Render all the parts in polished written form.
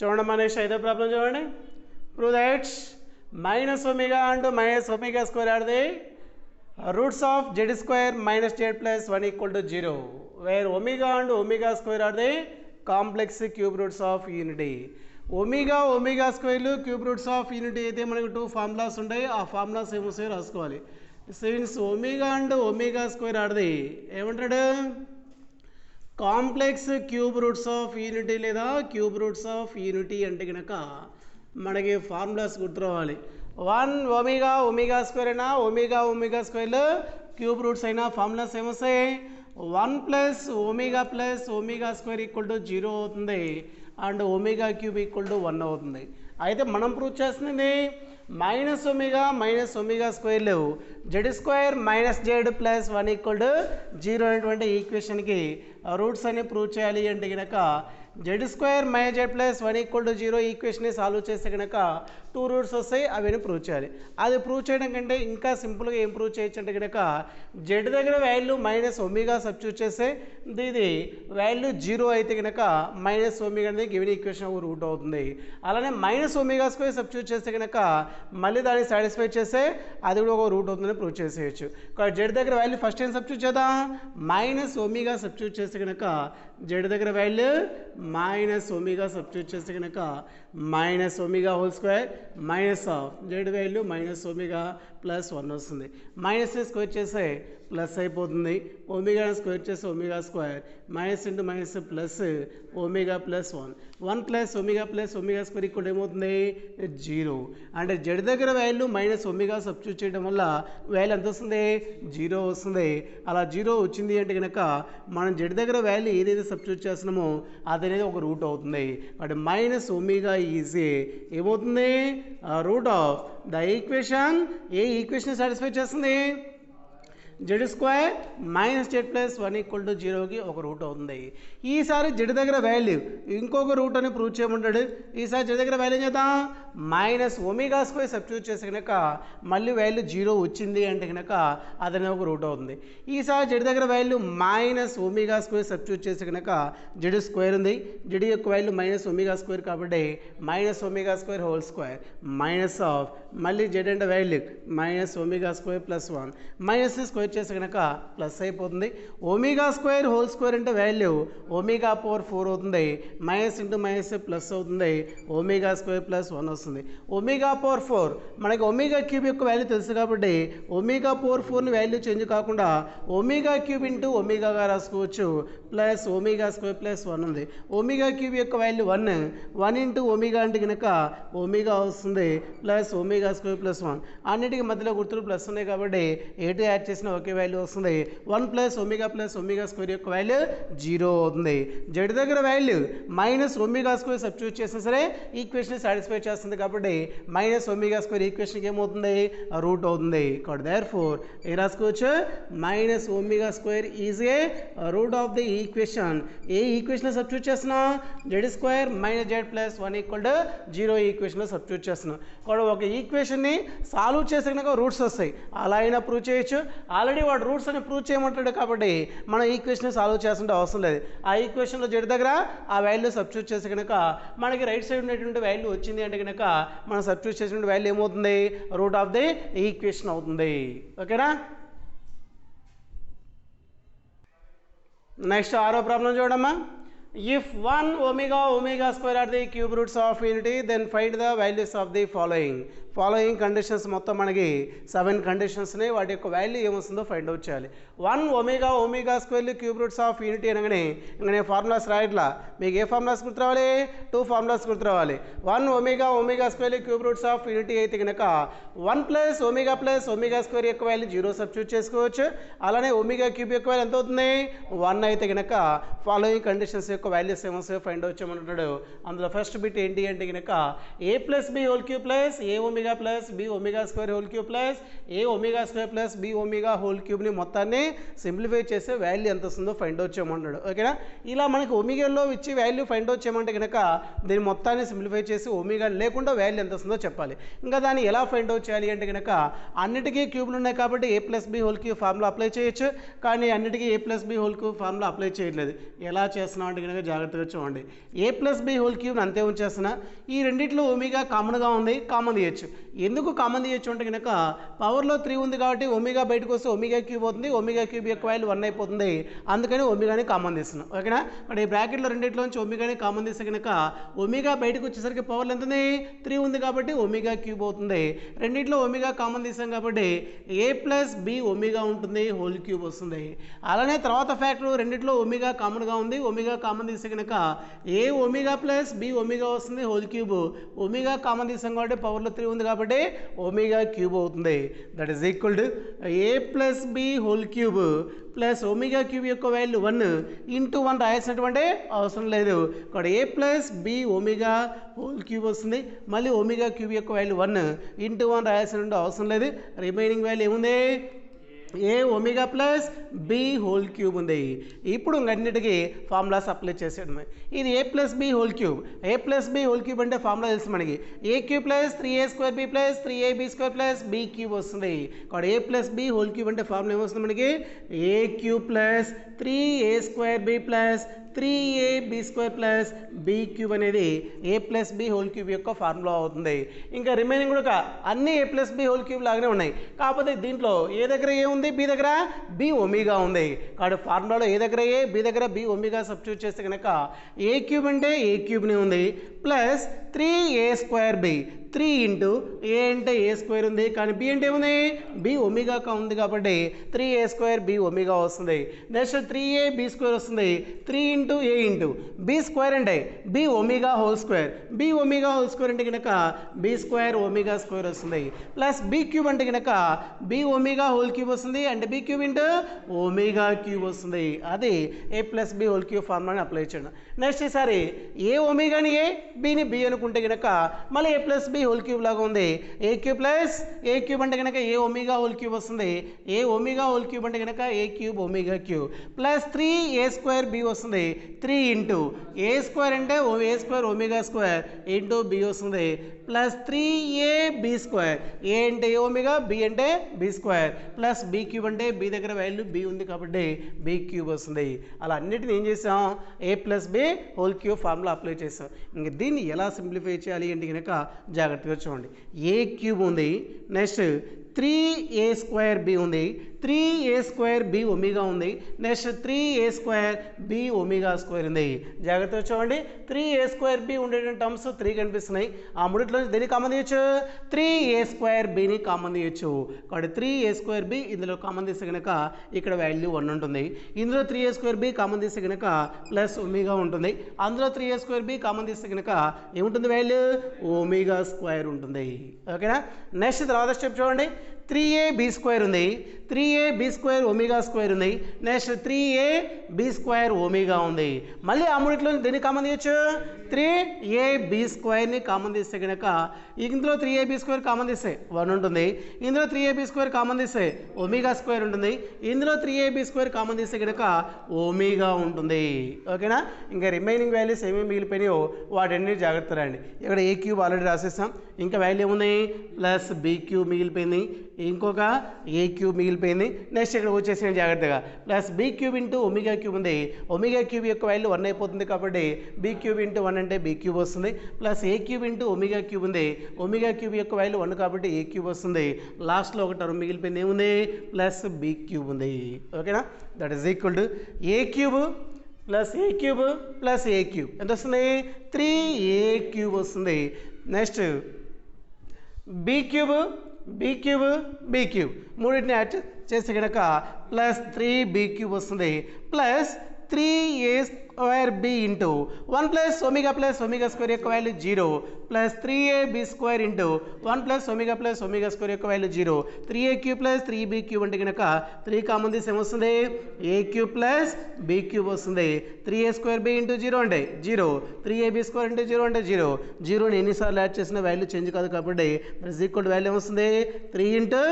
చూడండి మనీష్ ఐదో ప్రాబ్లం చూడండి. Prove that minus omega and minus omega square are the roots of Z square minus Z plus 1 equal to 0 where omega and omega square are the complex cube roots of unity. Omega స్క్వేర్లు cube roots of unity అయితే మనకు 2 formulas ఉంటాయి. ఆ formulas ఏమొస్తాయో రాసుకోవాలి. Since omega and omega square are the ఏమంటాడు complex cube roots of unity లేదా cube roots of unity అంటే కనుక మనకి ఫార్ములాస్ గుర్తురావాలి. 1 ఒమేగా స్క్వేర్ అయినా ఒమేగా స్క్వేర్లు క్యూబ్ రూట్స్ అయినా ఫార్ములాస్ ఏమొస్తాయి 1 plus omega square equal to 0 అవుతుంది and omega cube equal to 1 అవుతుంది. అయితే మనం ప్రూవ్ చేస్తుంది మైనస్ ఒమేగా స్క్వేర్లు Z square minus Z plus 1 equal to 0 అనేటువంటి ఈక్వేషన్కి రూట్స్ అని ప్రూవ్ చేయాలి అంటే కనుక Z square minus Z plus 1 equal to 0 ఈక్వేషన్ని సాల్వ్ చేస్తే కనుక 2 రూట్స్ వస్తాయి. అవన్నీ ప్రూవ్ చేయాలి. అది ప్రూవ్ చేయడం కంటే ఇంకా సింపుల్గా ఏం ప్రూవ్ చేయొచ్చు అంటే కనుక జెడ్ దగ్గర వాల్యూ మైనస్ ఒమేగా సబ్స్టిట్యూట్ చేస్తే ఇది వాల్యూ 0 అయితే కనుక మైనస్ ఒమేగా అనేది గివెన్ ఈక్వేషన్ ఒక రూట్ అవుతుంది. అలానే మైనస్ ఒమేగా స్క్వేర్ సబ్స్టిట్యూట్ చేస్తే కనుక మళ్ళీ దాన్ని సాటిస్ఫై చేస్తే అది కూడా ఒక రూట్ అవుతుందని ప్రూవ్ చేసేయచ్చు. కాబట్టి జెడ్ దగ్గర వాల్యూ ఫస్ట్ ఏం సబ్స్టిట్యూట్ చేద్దాం మైనస్ ఒమేగా సబ్స్టిట్యూట్ చేస్తే కనుక జెడ్ దగ్గర వాల్యూ మైనస్ ఒమేగా సబ్స్టిట్యూట్ చేస్తే కనుక minus omega whole square minus of Z value minus omega plus 1 వస్తుంది. మైనస్ స్క్వేర్ చేస్తే ప్లస్ అయిపోతుంది. ఒమేగా స్క్వేర్ చేస్తే omega square minus into minus plus omega plus 1 plus omega square ఇక్కడ ఏమవుతుంది 0. అంటే Z దగ్గర వాల్యూ మైనస్ ఒమేగా సబ్స్టిట్యూట్ చేయడం వల్ల వాల్యూ ఎంత వస్తుంది 0 వస్తుంది. అలా 0 వచ్చింది అంటే కనుక మనం జెడ్ దగ్గర వాల్యూ ఏదైతే సబ్స్టిట్యూట్ చేస్తున్నామో అది అనేది ఒక రూట్ అవుతుంది. అంటే మైనస్ ఒమేగా ఈజ్ ఏమవుతుంది రూట్ ఆఫ్ ద ఈక్వేషన్. ఏ ఈక్వేషన్ సాటిస్ఫై చేస్తుంది Z square minus Z plus 1 equal to 0కి ఒక రూట్ అవుతుంది. ఈసారి జెడ్ దగ్గర వాల్యూ ఇంకొక రూట్ అని ప్రూవ్ చేయమంటాడు. ఈసారి జెడ్ దగ్గర వాల్యూ చేద్దాం మైనస్ ఒమేగా స్క్వేర్ సబ్స్టిట్యూట్ చేస్తే కనుక మళ్ళీ వాల్యూ 0 వచ్చింది అంటే కనుక అదనే ఒక రూట్ అవుతుంది. ఈసారి జెడ్ దగ్గర value minus omega square substitute చేస్తే కనుక జెడ్ స్క్వేర్ ఉంది. జెడ్ యొక్క వాల్యూ మైనస్ ఒమేగా స్క్వేర్ కాబట్టి minus omega square whole square minus of మళ్ళీ జెడ్ అంటే value minus omega square plus 1 minus square చేస్తే కనుక ప్లస్ అయిపోతుంది. ఒమేగా స్క్వేర్ హోల్ స్క్వేర్ అంటే వాల్యూ ఒమేగా పవర్ 4 అవుతుంది. మైనస్ ఇంటూ మైనస్ ప్లస్ అవుతుంది. Omega square plus 1 వస్తుంది. ఒమేగా పవర్ 4 మనకి ఒమేగా క్యూబ్ యొక్క వాల్యూ తెలుసు కాబట్టి ఒమేగా పవర్ 4ని వాల్యూ చేంజ్ కాకుండా ఒమేగా క్యూబ్ ఇంటూ ఒమేగాగా రాసుకోవచ్చు. ప్లస్ ఒమేగా స్క్వేర్ ప్లస్ 1 ఉంది. ఒమేగా క్యూబ్ యొక్క వాల్యూ 1 ఇంటూ ఒమేగా అంటే కనుక ఒమేగా వస్తుంది. ప్లస్ ఒమేగా స్క్వేర్ ప్లస్ 1 అన్నిటికీ మధ్యలో గుర్తులు ప్లస్ ఉన్నాయి కాబట్టి ఏటు యాడ్ చేసిన ఒకే వాల్యూ వస్తుంది. 1 ప్లస్ ఒమేగా స్క్వేర్ యొక్క వాల్యూ 0 అవుతుంది. జెడ్ దగ్గర value minus omega square substitute చేసినా సరే ఈక్వేషన్ సాటిస్ఫై చేస్తుంది కాబట్టి మైనస్ ఒమేగా స్క్వేర్ ఈక్వేషన్కి ఏమవుతుంది రూట్ అవుతుంది. కాబట్టి దేర్ఫోర్ ఏ రాసుకోవచ్చు minus omega square is a root of the equation. ఏ ఈక్వేషన్ సబ్స్టిట్యూట్ చేస్తున్నాం Z square minus Z plus 1 equal to 0 ఈక్వేషన్లో సబ్స్టిట్యూట్ చేస్తున్నాం. కాబట్టి ఒక ఈక్వేషన్ని సాల్వ్ చేస్తే కనుక రూట్స్ వస్తాయి. అలా అయినా ప్రూవ్ చేయొచ్చు. ఆల్రెడీ వాడు రూట్స్ అని ప్రూవ్ చేయమంటాడు కాబట్టి మనం ఈక్వేషన్ సాల్వ్ చేస్తుంటే అవసరం లేదు. ఆ ఈక్వేషన్లో జెడ్ దగ్గర ఆ వాల్యూ సబ్స్టిట్యూట్ చేస్తే కనుక మనకి రైట్ సైడ్ ఉన్నటువంటి వాల్యూ వచ్చింది అంటే కనుక మనం సబ్స్టిట్యూట్ చేసిన వాల్యూ ఏమవుతుంది రూట్ ఆఫ్ ది ఈక్వేషన్ అవుతుంది. ఓకేనా. నెక్స్ట్ 6వ ప్రాబ్లం చూడమ్మా. If 1 omega square are the cube roots of unity, then find the values of the following conditions. మొత్తం మనకి 7 కండిషన్స్ ఉన్నాయి. వాటి యొక్క వాల్యూ ఏమొస్తుందో ఫైండ్ అవుట్ చేయాలి. 1 omega స్క్వేర్లు క్యూబ్ రూట్స్ ఆఫ్ యూనిటీ అనగానే ఇంకా ఫార్ములాస్ రాయట్లా. మీకు ఏ ఫార్ములాస్ గుర్తు రావాలి 2 ఫార్ములాస్ గుర్తు రావాలి. 1 omega స్క్వేర్లు క్యూబ్ రూట్స్ ఆఫ్ యూనిటీ అయితే కనుక 1 ప్లస్ ఒమేగా స్క్వేర్ యొక్క వాల్యూ 0 సబ్స్టిట్యూట్ చేసుకోవచ్చు. అలానే ఒమేగా క్యూబ్ యొక్క వాల్యూ ఎంత అవుతుంది 1 అయితే కనుక ఫాలోయింగ్ కండిషన్స్ యొక్క వాల్యూస్ ఏమొస్తాయో ఫైండ్ అవుట్ చేయమంటున్నాడు. అందులో ఫస్ట్ బిట్ ఏంటి అంటే కనుక a plus B whole cube plus A omega plus B omega square whole cube plus A omega square plus B omega whole క్యూబ్ని మొత్తాన్ని సింప్లిఫై చేసే వాల్యూ ఎంత వస్తుందో ఫైండ్ అవుట్ చేయమంటున్నాడు. ఓకేనా. ఇలా మనకి ఒమేగాలో ఇచ్చి వాల్యూ ఫైండ్ అవుట్ చేయమంటే కనుక దీన్ని మొత్తాన్ని సింప్లిఫై చేసి ఒమేగా లేకుండా వాల్యూ ఎంత వస్తుందో చెప్పాలి. ఇంకా దాన్ని ఎలా ఫైండ్ అవుట్ చేయాలి అంటే కనుక అన్నిటికీ క్యూబ్లు ఉన్నాయి కాబట్టి A plus B whole cube formula apply చేయొచ్చు. కానీ అన్నిటికీ A plus B whole cube formula apply చేయట్లేదు. ఎలా చేస్తున్నాం అంటే కనుక కనుక జాగ్రత్తగా చూడండి. A plus B whole cube అంతే ఉంచేస్తున్నా. ఈ రెండిట్లో ఒమేగా కామన్గా ఉంది, కామన్ తీయచ్చు. ఎందుకు కామన్ తీయచ్చు అంటే కనుక పవర్లో 3 ఉంది కాబట్టి ఒమేగా బయటకు వస్తే ఒమేగా క్యూబ్ అవుతుంది, ఒమేగా క్యూబ్ యొక్క వాల్యూ 1 అయిపోతుంది, అందుకని ఒమేగాని కామన్ తీస్తున్నాం. ఓకేనా? ఇక్కడ ఈ బ్రాకెట్లో రెండిట్లో నుంచి ఒమేగాని కామన్ తీస్తే కనుక ఒమేగా బయటకు వచ్చేసరికి పవర్లో ఎంత ఉంది, 3 ఉంది కాబట్టి ఒమేగా క్యూబ్ అవుతుంది. రెండిట్లో ఒమేగా కామన్ తీసాం కాబట్టి ఏ ప్లస్ బి ఒమేగా ఉంటుంది, హోల్ క్యూబ్ వస్తుంది. అలానే తర్వాత ఫ్యాక్టర్ రెండిట్లో ఒమేగా కామన్గా ఉంది, ఒమేగా కామన్ తీస్తే కనుక A omega plus B omega వస్తుంది, హోల్ క్యూబ్. ఒమేగా కామన్ తీసాం కాబట్టి పవర్లో 3 ఉంది కాబట్టి ఒమేగా క్యూబ్ అవుతుంది. That is equal to A plus B whole cube plus omega cube యొక్క వాల్యూ 1 ఇంటూ 1 రాయాల్సినటువంటి అవసరం లేదు. ఇక్కడ A plus B omega whole cube వస్తుంది, మళ్ళీ ఒమేగా క్యూబ్ యొక్క వాల్యూ 1 ఇంటూ 1 రాయాల్సిన అవసరం లేదు. రిమైనింగ్ వాల్యూ ఏముంది, A omega plus B whole cube ఉంది. ఇప్పుడు అన్నిటికీ ఫార్ములాస్ అప్లై చేసేయడమే. ఇది A plus B whole cube. A plus B whole cube అంటే ఫార్ములా తెలుసు మనకి, A cube plus 3a² B plus 3ab² plus B cube వస్తుంది. ఇక్కడ A plus B whole cube అంటే ఫార్ములా ఏమొస్తుంది మనకి, A cube plus 3a² B plus 3ab² plus B cube అనేది A plus B whole cube యొక్క formula అవుతుంది. ఇంకా remaining కూడా అన్ని A plus B whole cube లాగానే ఉన్నాయి. కాకపోతే దీంట్లో ఏ దగ్గర ఏ ఉంది, బి దగ్గర బి ఒమేగా ఉంది. కాబట్టి ఫార్ములాలో ఏ దగ్గర ఏ, బి దగ్గర బి ఒమేగా సబ్స్టిట్యూట్ చేస్తే కనుక ఏ క్యూబ్ అంటే ఏ క్యూబ్నే ఉంది ప్లస్ 3a² బి, 3 ఇంటూ ఏ అంటే ఏ స్క్వేర్ ఉంది, కానీ బి అంటే ఏముంది, బి ఒమేగా ఉంది కాబట్టి 3a² బి ఒమేగా వస్తుంది. నెక్స్ట్ 3ab² వస్తుంది, 3 into A into B square అంటే B omega whole square, B omega whole square అంటే కనుక బి స్క్వేర్ ఒమేగా స్క్వేర్ వస్తుంది. ప్లస్ బి క్యూబ్ అంటే కనుక బి ఒమేగా హోల్ క్యూబ్ వస్తుంది, అంటే B cube into omega cube వస్తుంది. అది A plus B whole cube ఫార్ములాని అప్లై చేయడం. నెక్స్ట్ ఈసారి ఏ ఒమేగాని ఏ, బిని బి అనుకుంటే కనుక మళ్ళీ A plus B whole cube లాగా ఉంది. A cube plus A cube అంటే కనుక ఏ ఒమేగా హోల్ క్యూబ్ వస్తుంది, ఏ ఒమేగా హోల్ క్యూబ్ అంటే కనుక A cube omega cube plus 3a² B వస్తుంది, 3 ఇంటూ ఏ స్క్వేర్ అంటే A square omega square into B వస్తుంది ప్లస్ 3ab², ఏ అంటే A omega, B అంటే B square plus B cube అంటే B దగ్గర value B ఉంది కాబట్టి బి క్యూబ్ వస్తుంది. అలా అన్నిటిని ఏం చేసాం, A plus B whole cube formula apply చేసాం. ఇంక దీన్ని ఎలా సింప్లిఫై చేయాలి అంటే కనుక జాగ్రత్తగా చూడండి. ఏ క్యూబ్ ఉంది, నెక్స్ట్ 3a² బి ఉంది, 3a² బి ఒమేగా ఉంది, next 3a² b omega square ఉంది. జాగ్రత్తగా చూడండి, 3a² బి ఉండేటువంటి టర్మ్స్ 3 కనిపిస్తున్నాయి. ఆ మూడిట్లో దేన్ని కామన్ తీయచ్చు, 3a² బిని కామన్ తీయచ్చు. కాబట్టి 3a² బి ఇందులో కామన్ తీస్తే కనుక ఇక్కడ వాల్యూ 1 ఉంటుంది. ఇందులో 3a² బి కామన్ తీస్తే కనుక ప్లస్ ఒమేగా ఉంటుంది. అందులో 3a² బి కామన్ తీస్తే కనుక ఏముంటుంది, వాల్యూ ఒమేగా స్క్వేర్ ఉంటుంది. ఓకేనా? నెక్స్ట్ తర్వాత స్టెప్ చూడండి, 3ab² ఉంది, 3ab² ఒమేగా స్క్వేర్ ఉంది, నెక్స్ట్ 3ab² ఒమేగా ఉంది. మళ్ళీ ఆ మూడిట్లో దీన్ని కామన్ తీయచ్చు, 3ab² కామన్ తీస్తే కనుక ఇందులో 3ab² కామన్ తీస్తే 1 ఉంటుంది, ఇందులో 3ab² కామన్ తీస్తే ఒమేగా స్క్వేర్ ఉంటుంది, ఇందులో 3ab² కామన్ తీస్తే కనుక ఒమేగా ఉంటుంది. ఓకేనా? ఇంకా రిమైనింగ్ వాల్యూస్ ఏమేమి మిగిలిపోయినాయో వాటన్ని జాగ్రత్త రండి. ఇక్కడ ఏ క్యూబ్ ఆల్రెడీ రాసేస్తాం, ఇంకా వాల్యూ ఏముంది, ప్లస్ బి క్యూబ్ మిగిలిపోయింది, ఇంకొక ఏ క్యూబ్ మిగిలిపోయింది. నెక్స్ట్ ఇక్కడ వచ్చేసిన జాగ్రత్తగా plus B cube into omega cube ఉంది, ఒమేగా క్యూబ్ యొక్క వాల్యూ 1 అయిపోతుంది కాబట్టి బి క్యూబ్ ఇంటూ 1 అంటే బి క్యూబ్ వస్తుంది. ప్లస్ ఏ క్యూబ్ ఇంటూ ఒమేగా క్యూబ్ ఉంది, ఒమేగా క్యూబ్ యొక్క వాల్యూ 1 కాబట్టి ఏ క్యూబ్ వస్తుంది. లాస్ట్లో ఒక టర్మ్ మిగిలిపోయింది, ఏముంది, ప్లస్ బి క్యూబ్ ఉంది. ఓకేనా? That is equal to A cube plus A cube plus A cube ఎంత వస్తుంది, 3a³ వస్తుంది. Next B cube B cube B cube మూడింటిని యాడ్ చేస్తే కనుక ప్లస్ 3b³ వస్తుంది plus 3a² B into 1 plus omega square యొక్క value 0 plus 3ab² into 1 plus omega square యొక్క value 0, 3a³ plus 3b³ అంటే కనుక 3 కామన్ తీసి ఏమొస్తుంది, a³ ప్లస్ b³ వస్తుంది. 3a² బి ఇంటూ 0 అంటే 0, 3ab² అంటే 0 అంటే 0, 0ని ఎన్నిసార్లు యాడ్ చేసిన వాల్యూ చేంజ్ కాదు కాబట్టి ఈక్వల్ వాల్యూ ఏమొస్తుంది, 3 ఇంటూ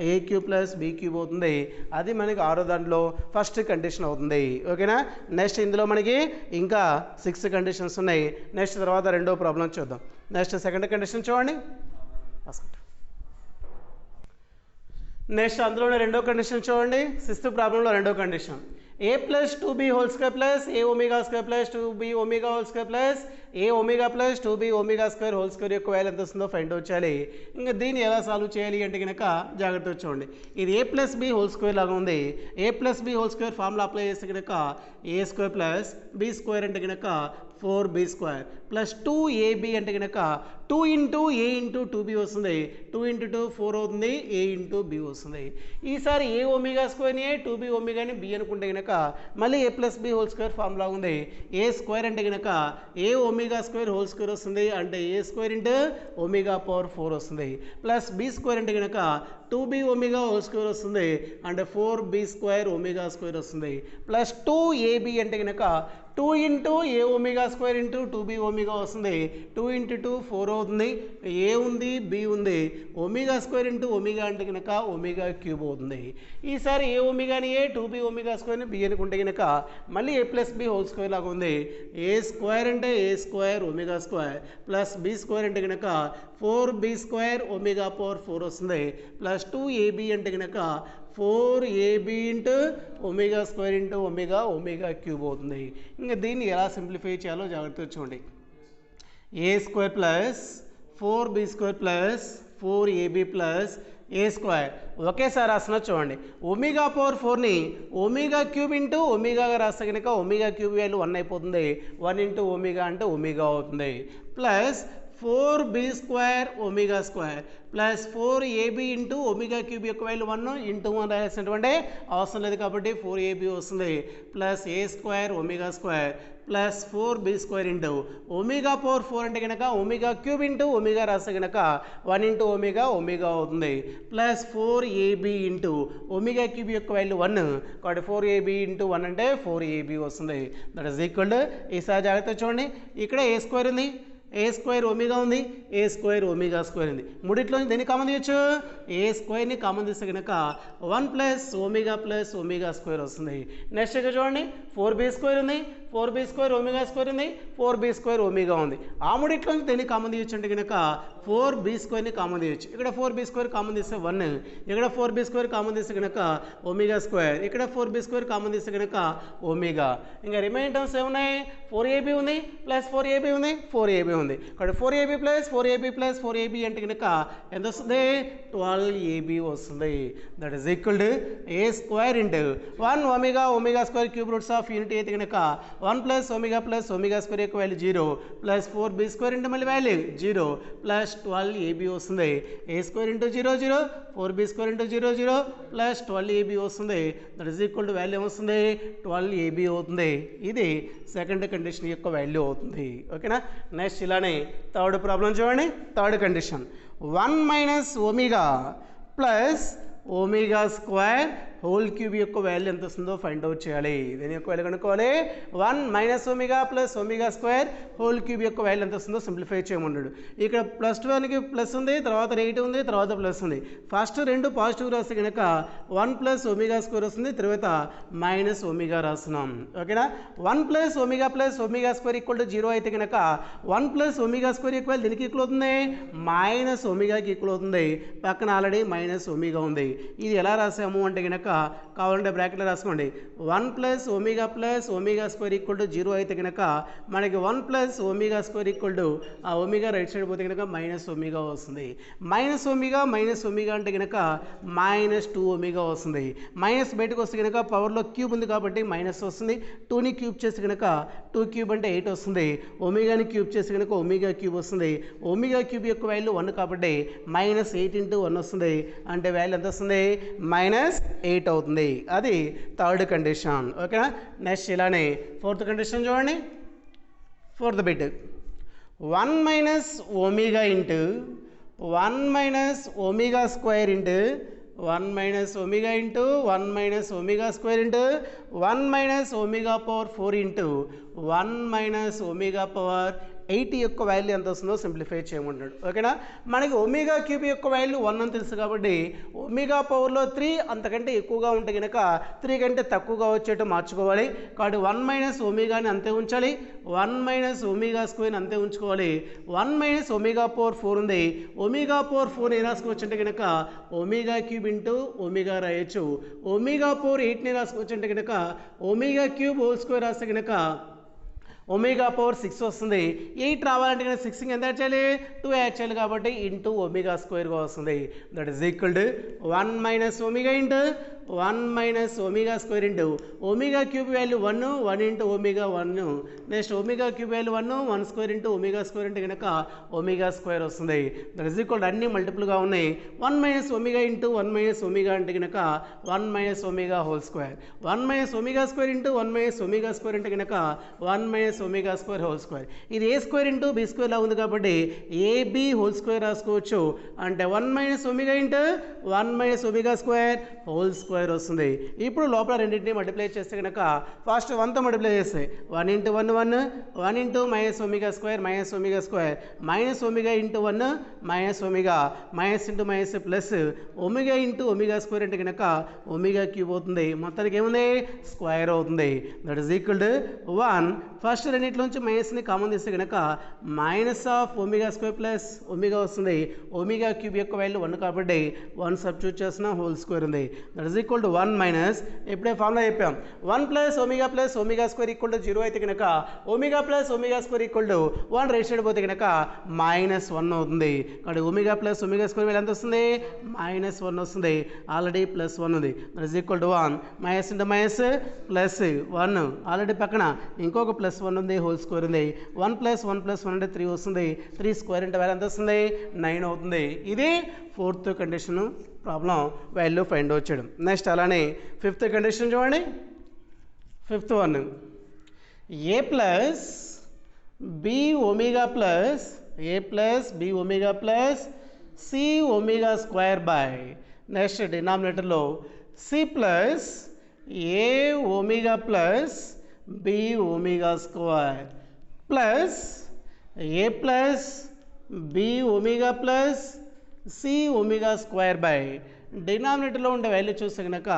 a³ ప్లస్ b³ అవుతుంది. అది మనకి 6వ దాంట్లో ఫస్ట్ కండిషన్ అవుతుంది. ఓకేనా? నెక్స్ట్ ఇందులో మనకి ఇంకా 6 కండిషన్స్ ఉన్నాయి. నెక్స్ట్ తర్వాత రెండో ప్రాబ్లం చూద్దాం. నెక్స్ట్ సెకండ్ కండిషన్ చూడండి. నెక్స్ట్ అందులోనే రెండో కండిషన్ చూడండి, 6th ప్రాబ్లంలో రెండో condition. a plus 2b whole square plus a omega square plus 2b omega whole square plus a omega plus 2b omega square whole square యొక్క value ఎంత వస్తుందో find out చేయాలి. ఇంకా దీన్ని ఎలా సాల్వ్ చేయాలి అంటే కనుక జాగ్రత్తగా చూడండి. ఇది a plus B whole square లాగా ఉంది. a plus B whole square formula apply చేస్తే కనుక a square plus b square అంటే కనుక 4b స్క్వేర్ ప్లస్ 2ab అంటే కనుక 2 ఇంటూ a ఇంటూ 2b వస్తుంది. 2 ఇంటూ 2 4 అవుతుంది. a ఇంటూ b వస్తుంది. ఈసారి a ఒమేగా స్క్వేర్ని a 2b ఒమేగాని b అనుకుంటే కనుక మళ్ళీ a plus B whole square formula ఉంది. a స్క్వేర్ అంటే కనుక a omega square whole square వస్తుంది. అంటే a square into omega power 4 వస్తుంది. ప్లస్ b స్క్వేర్ అంటే కనుక 2b ఒమేగా హోల్ స్క్వేర్ వస్తుంది. అంటే 4b స్క్వేర్ ఒమేగా స్క్వేర్ వస్తుంది. ప్లస్ 2ab అంటే కనుక 2 into a omega square into 2b omega వస్తుంది. 2 ఇంటూ 2 4 అవుతుంది. a ఉంది b ఉంది. ఒమేగా స్క్వేర్ ఇంటూ ఒమేగా అంటే కనుక ఒమేగా క్యూబ్ అవుతుంది. ఈసారి a ఒమేగాని a 2b ఒమేగా స్క్వేర్ని b అనుకుంటే కనుక మళ్ళీ a plus b whole square లాగా ఉంది. a స్క్వేర్ అంటే a square omega square plus b square అంటే కనుక 4b స్క్వేర్ ఒమేగా పవర్ 4 వస్తుంది. ప్లస్ 2ab అంటే కనుక 4ab into omega square into omega cube అవుతుంది. ఇంకా దీన్ని ఎలా సింప్లిఫై చేయాలో జాగ్రత్తగా చూడండి. a square plus 4b square plus 4ab plus a square ఒకేసారి రాసిన చూడండి. ఒమేగా పవర్ 4ని ఒమేగా క్యూబ్ ఇంటూ ఒమేగాగా రాస్తే కనుక ఒమేగా క్యూబ్ వాల్యూ 1 అయిపోతుంది. 1 ఇంటూ ఒమేగా అంటే ఒమేగా అవుతుంది. Plus 4b square omega square plus 4ab into omega cube యొక్క వాల్యూ 1 ఇంటూ 1 రాయాల్సినటువంటి అవసరం లేదు కాబట్టి 4ab వస్తుంది. Plus a square omega square plus 4b square into omega power 4 అంటే కనుక ఒమేగా క్యూబ్ ఇంటూ ఒమేగా రాస్తే కనుక 1 ఇంటూ ఒమేగా అవుతుంది. Plus 4ab into omega cube యొక్క వాల్యూ 1 కాబట్టి 4ab ఇంటూ 1 అంటే 4ab వస్తుంది. దట్ ఈస్ ఈక్వల్ టు ఈసారి జాగ్రత్త చూడండి. ఇక్కడ a స్క్వేర్ ఉంది, a స్క్వేర్ ఒమేగా ఉంది, a స్క్వేర్ ఒమేగా స్క్వేర్ ఉంది. మూడిట్లో దేన్ని కామన్ తీయచ్చు? a స్క్వేర్ని కామన్ తీస్తే కనుక 1 ప్లస్ ఒమేగా స్క్వేర్ వస్తుంది. నెక్స్ట్ ఇక్కడ చూడండి 4b స్క్వేర్ ఉంది, 4b స్క్వేర్ ఒమేగా స్క్వేర్ ఉంది, 4b స్క్వేర్ ఒమేగా ఉంది. ఆ మూడిట్లో దేన్ని కామన్ తీయచ్చు అంటే కనుక 4b స్క్వేర్ని కామన్ తీయచ్చు. ఇక్కడ 4b స్క్వేర్ కామన్ తీస్తే 1, ఇక్కడ 4b స్క్వేర్ కామన్ తీస్తే కనుక ఒమేగా స్క్వేర్, ఇక్కడ 4b స్క్వేర్ కామన్ తీస్తే కనుక ఒమేగా. ఇంకా రిమైనింగ్ టర్మ్స్ ఏమున్నాయి? 4ab ఉంది ప్లస్ 4ab ఉంది, 4ab ఉంది. కాబట్టి 4ab ప్లస్ 4ab అంటే కనుక ఎంత వస్తుంది? 12ab వస్తుంది. That is equal to a square into 1 omega square cube roots of unity అయితే కనుక 1 ప్లస్ ఒమేగా స్క్వేర్ యొక్క value 0 plus 4b square into మళ్ళీ వాల్యూ 0 ప్లస్ 12ab వస్తుంది. a square into 0 0 4b square into 0 0 plus 12ab వస్తుంది. That is equal to value ఏమొస్తుంది? 12ab అవుతుంది. ఇది second condition యొక్క వాల్యూ అవుతుంది. ఓకేనా? నెక్స్ట్ ఇలానే థర్డ్ ప్రాబ్లం చూడండి. Third condition 1 minus omega plus omega square whole cube యొక్క వాల్యూ ఎంత వస్తుందో ఫైండ్ అవుట్ చేయాలి. దీని యొక్క వాల్యూ కనుక్కోవాలి. 1 minus omega plus omega square whole cube యొక్క వాల్యూ ఎంత వస్తుందో సింప్లిఫై చేయమన్నాడు. ఇక్కడ ప్లస్ 2కి ప్లస్ ఉంది, తర్వాత నెగిటివ్ ఉంది, తర్వాత ప్లస్ ఉంది. ఫస్ట్ రెండు పాజిటివ్ రాస్తే కనుక 1 ప్లస్ ఒమేగా స్క్వేర్ వస్తుంది, తర్వాత మైనస్ ఒమేగా రాస్తున్నాం. ఓకేనా? 1 plus omega square equal to 0 అయితే కనుక 1 ప్లస్ ఒమేగా స్క్వేర్ ఈక్వల్ దీనికి ఈక్వల్ అవుతుంది? మైనస్ ఒమేగాకి ఈక్వల్ అవుతుంది. పక్కన ఆల్రెడీ మైనస్ ఒమేగా ఉంది. ఇది ఎలా రాసాము అంటే కనుక కావాలంటే బ్రాకెట్లో రాసుకోండి. 1 plus omega square equal to 0 అయితే కనుక మనకి 1 plus omega square equal to ఆ ఒమేగా రైట్ సైడ్ పోతే కనుక మైనస్ ఒమేగా వస్తుంది. మైనస్ ఒమేగా అంటే కనుక మైనస్ 2 ఒమేగా వస్తుంది. మైనస్ బయటకు వస్తే కనుక పవర్లో క్యూబ్ ఉంది కాబట్టి మైనస్ వస్తుంది. 2ని క్యూబ్ చేస్తే కనుక 2 క్యూబ్ అంటే 8 వస్తుంది. ఒమేగాని క్యూబ్ చేస్తే కనుక ఒమేగా క్యూబ్ వస్తుంది. ఒమేగా క్యూబ్ యొక్క వాల్యూ 1 కాబట్టి మైనస్ 8 ఇంటూ 1 వస్తుంది. అంటే వాల్యూ ఎంత వస్తుంది? మైనస్ 8 అవుతుంది. అది థర్డ్ కండిషన్. ఓకేనా? నెక్స్ట్ ఇలానే ఫోర్త్ కండిషన్ చూడండి. Fourth bit 1 minus omega into 1 minus omega square into 1 minus omega into 1 minus omega square into 1 minus omega power 4 into 1 minus omega power 80 యొక్క వాల్యూ ఎంత వస్తుందో సింప్లిఫై చేయమంటాడు. ఓకేనా, మనకి ఒమేగా క్యూబ్ యొక్క value 1 అని తెలుసు కాబట్టి ఒమేగా పవర్లో 3 అంతకంటే ఎక్కువగా ఉంటే కనుక 3 కంటే తక్కువగా వచ్చేట్టు మార్చుకోవాలి. కాబట్టి 1 మైనస్ ఒమేగాని అంతే ఉంచాలి, 1 మైనస్ ఒమేగా స్క్వేర్ని అంతే ఉంచుకోవాలి. 1 మైనస్ ఒమేగా పవర్ 4 ఉంది, ఒమేగా పవర్ 4 ఏ రాసుకోవచ్చంటే కనుక ఒమేగా క్యూబ్ ఇంటూ ఒమేగా రాయొచ్చు. ఒమేగా పవర్ 8ని రాసుకోవచ్చంటే కనుక ఒమేగా క్యూబ్ హోల్ స్క్వేర్ రాస్తే కనుక ఒమేగా పవర్ 6 వస్తుంది. 8 రావాలంటే కనుక 6 ఎంత యాడ్ చేయాలి, 2 యాడ్ చేయాలి కాబట్టి ఇంటూ ఒమేగా స్క్వేర్గా వస్తుంది. That is equal to 1 minus omega into 1 minus omega square into omega cube value 1 1 into omega 1 next omega cube value 1 1 square into omega square అంటే కనుక ఒమేగా స్క్వేర్ వస్తుంది. దట్ ఈస్ ఈక్వల్ అన్ని మల్టిపుల్గా ఉన్నాయి. 1 minus omega into 1 minus omega అంటే కనుక 1 minus omega whole square, 1 minus omega square into 1 minus omega square అంటే కనుక 1 minus omega square whole square. ఇది ఏ స్క్వేర్ ఇంటూ బి స్క్వేర్లా ఉంది కాబట్టి ఏబి హోల్ స్క్వేర్ రాసుకోవచ్చు. అంటే 1 minus omega into 1 minus omega square whole square వస్తుంది. ఇప్పుడు లోపల రెండింటిని మల్టిప్లై చేస్తే కనుక ఫస్ట్ 1తో మల్టిప్లై చేస్తే 1 into 1 1 1 into minus omega square minus omega into 1 minus omega minus into minus plus omega into omega square అంటే కనుక ఒమేగా క్యూబ్ అవుతుంది. మొత్తానికి ఏముంది, స్క్వేర్ అవుతుంది. That is equal to 1 first రెండింటిలోంచి మైనస్ని కామన్ తీస్తే కనుక minus of omega square plus omega వస్తుంది. ఒమేగా క్యూబ్ యొక్క వాల్యూ 1 కాబట్టి 1 సబ్స్టిట్యూట్ చేసిన హోల్ స్క్వేర్ ఉంది. That is equal to 1 minus ఇప్పుడే ఫార్ములా చెప్పాం 1 plus omega square equal to 0 అయితే కనుక omega plus omega square equal to 1 ratio పోతే కనుక మైనస్ 1 అవుతుంది. కాబట్టి omega plus omega square value ఎంత వస్తుంది, మైనస్ 1 వస్తుంది. ఆల్రెడీ ప్లస్ 1 ఉంది. That is equal to 1 minus into minus plus 1 already పక్కన ఇంకొక ప్లస్ 1 ఉంది, హోల్ స్క్వేర్ ఉంది. 1 ప్లస్ 1 అంటే 3 వస్తుంది. 3 స్క్వేర్ అంటే వాల్యూ ఎంత వస్తుంది, 9 అవుతుంది. ఇది 4th condition problem value find out చేయడం. నెక్స్ట్ అలానే 5th కండిషన్ చూడండి. 5th one A plus B omega plus C omega square by next డినామినేటర్లో C plus A omega plus B omega square plus A plus B omega plus C omega square by డినామినేటర్లో ఉండే value చూస్తే కనుక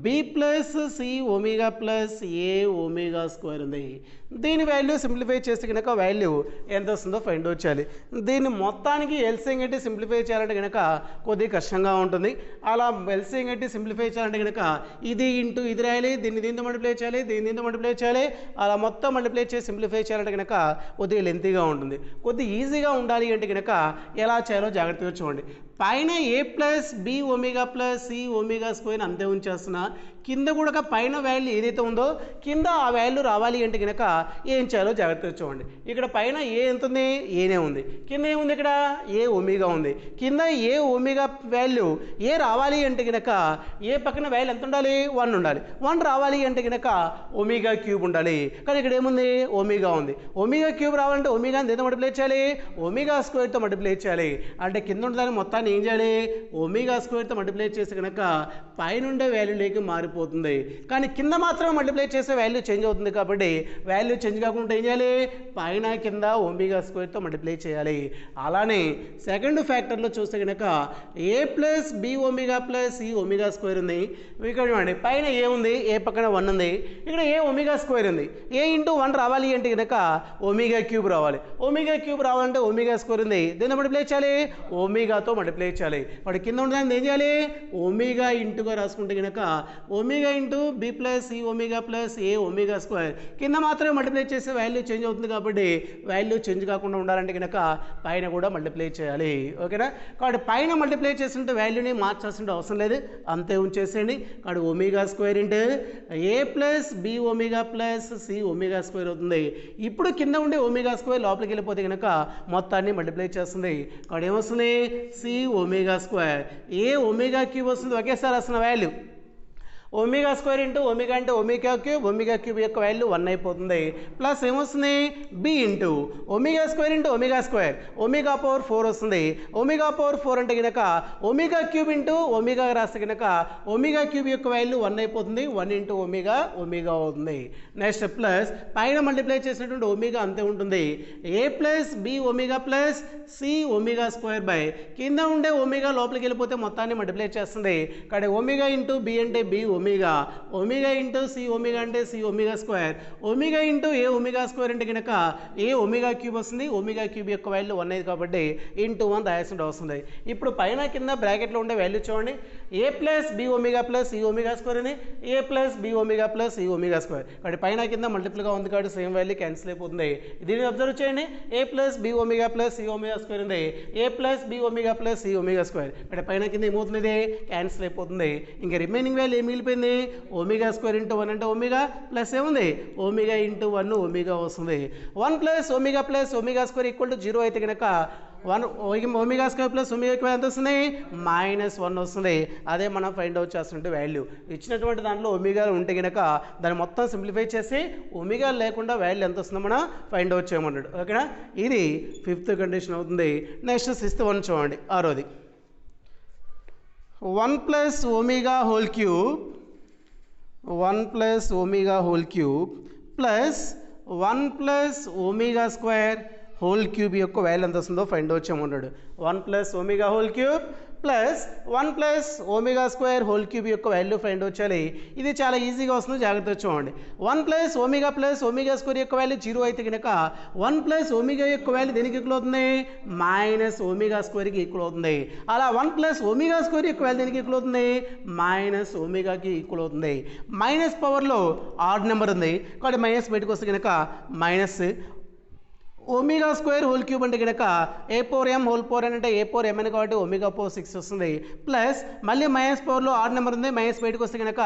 B plus C omega plus A omega square ఉంది. దీని value simplify చేస్తే కనుక value ఎంత వస్తుందో ఫైండ్ అవుట్ చేయాలి. దీన్ని మొత్తానికి ఎల్సిఎం గట్టి సింప్లిఫై చేయాలంటే కనుక కొద్దిగా కష్టంగా ఉంటుంది. అలా ఎల్సిఎం గట్టి సింప్లిఫై చేయాలంటే కనుక ఇది ఇంటూ ఇది రాయాలి, దీంతో మల్టిప్లై చేయాలి, దీంతో మల్టిప్లై చేయాలి. అలా మొత్తం మల్టిప్లై చేసి సింప్లిఫై చేయాలంటే కనుక కొద్దిగా లెంతీగా ఉంటుంది. కొద్దిగా ఈజీగా ఉండాలి అంటే కనుక ఎలా చేయాలో జాగ్రత్తగా చూడండి. పైన A plus B omega plus C omega square అంతే ఉంచేస్తున్నా, కింద కూడా పైన వాల్యూ ఏదైతే ఉందో కింద ఆ వాల్యూ రావాలి అంటే కనుక ఏం చేయాలో జాగ్రత్తగా చూడండి. ఇక్కడ పైన ఏ ఎంత ఉంది, ఏనే ఉంది. కింద ఏముంది, ఇక్కడ ఏ ఒమేగా ఉంది. కింద ఏ ఒమేగా వాల్యూ ఏ రావాలి అంటే కనుక ఏ పక్కన వాల్యూ ఎంత ఉండాలి, 1 ఉండాలి. 1 రావాలి అంటే కనుక ఒమేగా క్యూబ్ ఉండాలి. కానీ ఇక్కడ ఏముంది, ఒమేగా ఉంది. ఒమేగా క్యూబ్ రావాలంటే ఒమేగా దేంతో మల్టిప్లై చేయాలి, ఒమేగా స్క్వేర్తో మల్టిప్లై చేయాలి. అంటే కింద ఉండదాన్ని మొత్తాన్ని ఏం చేయాలి, ఒమేగా స్క్వేర్తో మల్టిప్లై చేస్తే కనుక పైన ఉండే వాల్యూలోకి మారిపోతుంది. కానీ కింద మాత్రం మల్టిప్లై చేసే వాల్యూ చేంజ్ అవుతుంది. కాబట్టి వాల్యూ చేంజ్ కాకుండా ఏం చేయాలి, పైన కింద ఒమేగా స్క్వేర్తో మల్టిప్లై చేయాలి. అలానే సెకండ్ ఫ్యాక్టర్లో చూస్తే కనుక A plus B omega plus C omega square ఉంది. ఇక్కడ చూడండి పైన ఏ ఉంది, ఏ పక్కన 1 ఉంది. ఇక్కడ ఏ ఒమేగా స్క్వేర్ ఉంది. ఏ ఇంటూ 1 రావాలి అంటే కనుక ఒమేగా క్యూబ్ రావాలి. ఒమేగా క్యూబ్ రావాలంటే ఒమేగా స్క్వేర్ ఉంది, దీన్ని మల్టిప్లై చేయాలి, ఒమేగాతో మల్టిప్లై చేయాలి. వాటి కింద ఉండదాన్ని ఏం చేయాలి, ఒమేగా ఇంటూగా రాసుకుంటే కనుక omega into B plus C omega plus A omega square. కింద మాత్రమే మల్టిప్లై చేస్తే వాల్యూ చేంజ్ అవుతుంది. కాబట్టి వాల్యూ చేంజ్ కాకుండా ఉండాలంటే కనుక పైన కూడా మల్టిప్లై చేయాలి. ఓకేనా, కాబట్టి పైన మల్టిప్లై చేస్తుంటే వాల్యూని మార్చాల్సిన అవసరం లేదు, అంతే ఉంచేసేయండి. కాబట్టి omega square into A plus B omega plus C omega square అవుతుంది. ఇప్పుడు కింద ఉండే ఒమేగా స్క్వేర్ లోపలికి వెళ్ళిపోతే కనుక మొత్తాన్ని మల్టిప్లై చేస్తుంది. కాబట్టి ఏమొస్తుంది, c omega square. A omega cube వస్తుంది, ఒకేసారి వస్తున్న value omega square into omega అంటే ఒమేగా క్యూబ్ యొక్క వాల్యూ 1 అయిపోతుంది. ప్లస్ ఏమొస్తుంది b into omega square into omega square omega power 4 వస్తుంది. ఒమేగా పవర్ 4 అంటే కనుక ఒమేగా క్యూబ్ ఇంటూ ఒమేగా రాస్తే కనుక ఒమేగా క్యూబ్ యొక్క వాల్యూ 1 అయిపోతుంది. 1 ఇంటూ ఒమేగా అవుతుంది. నెక్స్ట్ ప్లస్ పైన మల్టిప్లై చేసినటువంటి ఒమేగా అంతే ఉంటుంది. A plus B omega plus C omega square by కింద ఉండే ఒమేగా లోపలికి వెళ్ళిపోతే మొత్తాన్ని మల్టిప్లై చేస్తుంది. కానీ ఒమేగా ఇంటూ బి అంటే B omega into C omega అంటే C omega square omega into A omega square అంటే కనుక ఏ ఒమేగా క్యూబ్ వస్తుంది. ఒమేగా క్యూబ్ యొక్క వాల్యూ 1 అయింది కాబట్టి ఇంటూ 1 రాయాల్సి వస్తుంది. ఇప్పుడు పైన కింద బ్రాకెట్లో ఉండే వాల్యూ చూడండి. A plus B omega plus C omega square అని A plus B omega plus C omega square కాబట్టి పైన కింద మల్టిపుల్గా ఉంది కాబట్టి సేమ్ వాల్యూ క్యాన్సిల్ అయిపోతుంది. దీన్ని అబ్జర్వ్ చేయండి. A plus B omega plus C omega square ఉంది. A plus B omega plus C omega square అంటే పైన కింద ఏమవుతుంది క్యాన్సిల్ అయిపోతుంది. ఇంకా రిమైనింగ్ వాల్యూ ఏం మిగిలిపోయింది ఒమేగా స్క్వేర్ ఇంటూ 1 అంటే ఒమేగా ప్లస్ ఏముంది ఒమేగా ఇంటూ 1 ఒమేగా వస్తుంది. 1 plus omega square equal to 0 అయితే కనుక 1 ఒమేగా స్క్వేర్ ప్లస్ ఒమేగా ఎంత వస్తుంది -1 వస్తుంది. అదే మనం ఫైండ్ అవుట్ చేస్తున్న వాల్యూ. ఇచ్చినటువంటి దాంట్లో ఒమేగా ఉంటే కనుక దాన్ని మొత్తం సింప్లిఫై చేసి ఒమేగా లేకుండా వాల్యూ ఎంత వస్తుందో మనం ఫైండ్ అవుట్ చేయమన్నాడు. ఓకేనా, ఇది 5th కండిషన్ అవుతుంది. నెక్స్ట్ 6th వన్ చూడండి. 6వది 1 plus omega whole cube plus 1 plus omega square whole cube యొక్క వాల్యూ ఎంత వస్తుందో ఫైండ్ అవుట్ చేయమన్నాడు. 1 plus omega whole cube plus 1 plus omega square whole cube యొక్క వాల్యూ ఫైండ్ అవుట్ చేయాలి. ఇది చాలా ఈజీగా వస్తుంది, జాగ్రత్తగా చూడండి. 1 ప్లస్ ఒమేగా స్క్వేర్ యొక్క వాల్యూ 0 అయితే కనుక 1 ప్లస్ ఒమేగా యొక్క వాల్యూ దేనికి ఈక్వల్ అవుతుంది మైనస్ ఒమేగా స్క్వేర్కి ఈక్వల్ అవుతుంది. అలా 1 ప్లస్ ఒమేగా స్క్వేర్ యొక్క వాల్యూ దేనికి ఈక్వల్ అవుతుంది మైనస్ ఒమేగాకి ఈక్వల్ అవుతుంది. మైనస్ పవర్లో ఆడ్ నెంబర్ ఉంది కాబట్టి మైనస్ బయటకు వస్తే కనుక minus omega square whole cube అంటే కనుక ఏ పవర్ ఎం హోల్ పవర్ అంటే ఏ పవర్ ఎంఎన్ కాబట్టి ఒమేగా పవర్ 6 వస్తుంది. ప్లస్ మళ్ళీ మైనస్ పవర్లో ఆడ్ నెంబర్ ఉంది, మైనస్ బయటకు వస్తే కనుక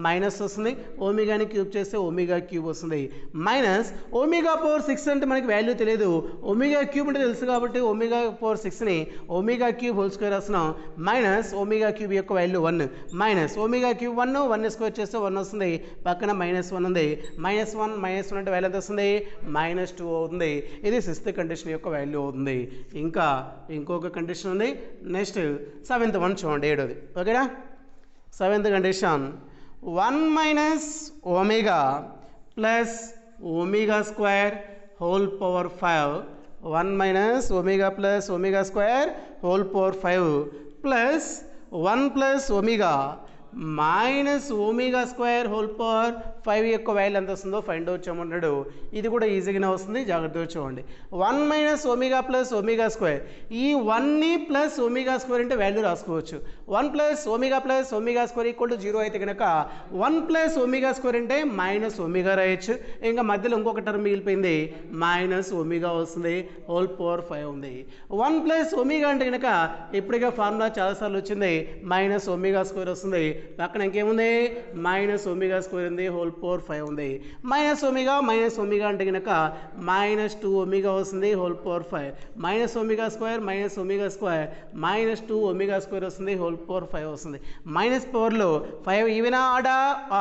మైనస్ వస్తుంది. ఒమేగాని క్యూబ్ చేస్తే ఒమేగా క్యూబ్ వస్తుంది. మైనస్ ఒమేగా పవర్ 6 అంటే మనకి వాల్యూ తెలియదు, ఒమేగా క్యూబ్ అంటే తెలుసు కాబట్టి ఒమేగా పవర్ 6ని ఒమేగా క్యూబ్ హోల్ స్క్వేర్ రాస్తున్నాం. మైనస్ ఒమేగా క్యూబ్ యొక్క value 1 minus omega cube 1 square చేస్తే 1 వస్తుంది. పక్కన -1 ఉంది. -1 అంటే వాల్యూ ఎంత వస్తుంది -2 అవుతుంది. ఇది 6th కండిషన్ యొక్క వాల్యూ అవుతుంది. ఇంకా ఇంకొక కండిషన్ ఉంది. నెక్స్ట్ 7th వన్ చూడండి. 7వది ఓకేనా. 7th condition 1 minus omega plus omega square whole power 5 1 minus omega plus omega square whole power 5 plus 1 plus omega minus omega square whole power 5 యొక్క value ఎంత వస్తుందో ఫైండ్ అవుట్ చేయమన్నాడు. ఇది కూడా ఈజీగానే వస్తుంది, జాగ్రత్తగా చూడండి. 1 minus omega plus omega square ఈ 1ని ప్లస్ ఒమేగా స్క్వేర్ అంటే వాల్యూ రాసుకోవచ్చు. 1 plus omega square equal to 0 అయితే కనుక 1 ప్లస్ ఒమేగా స్క్వేర్ అంటే మైనస్ ఒమేగా రాయొచ్చు. ఇంకా మధ్యలో ఇంకొక టర్మ్ మిగిలిపోయింది మైనస్ ఒమేగా వస్తుంది. హోల్ పవర్ 5 ఉంది. 1 ప్లస్ ఒమేగా అంటే కనుక ఇప్పటికే ఫార్ములా చాలాసార్లు వచ్చింది, మైనస్ ఒమేగా స్క్వేర్ వస్తుంది. పక్కన ఇంకేముంది మైనస్ ఒమేగా స్క్వేర్ ఉంది. హోల్ పవర్ 5 ఉంది. మైనస్ ఒమేగా అంటే కనుక -2 ఒమేగా వస్తుంది. Whole power 5 minus omega square -2 omega square వస్తుంది. హోల్ పవర్ 5 వస్తుంది. మైనస్ పవర్లో 5 ఈవెనా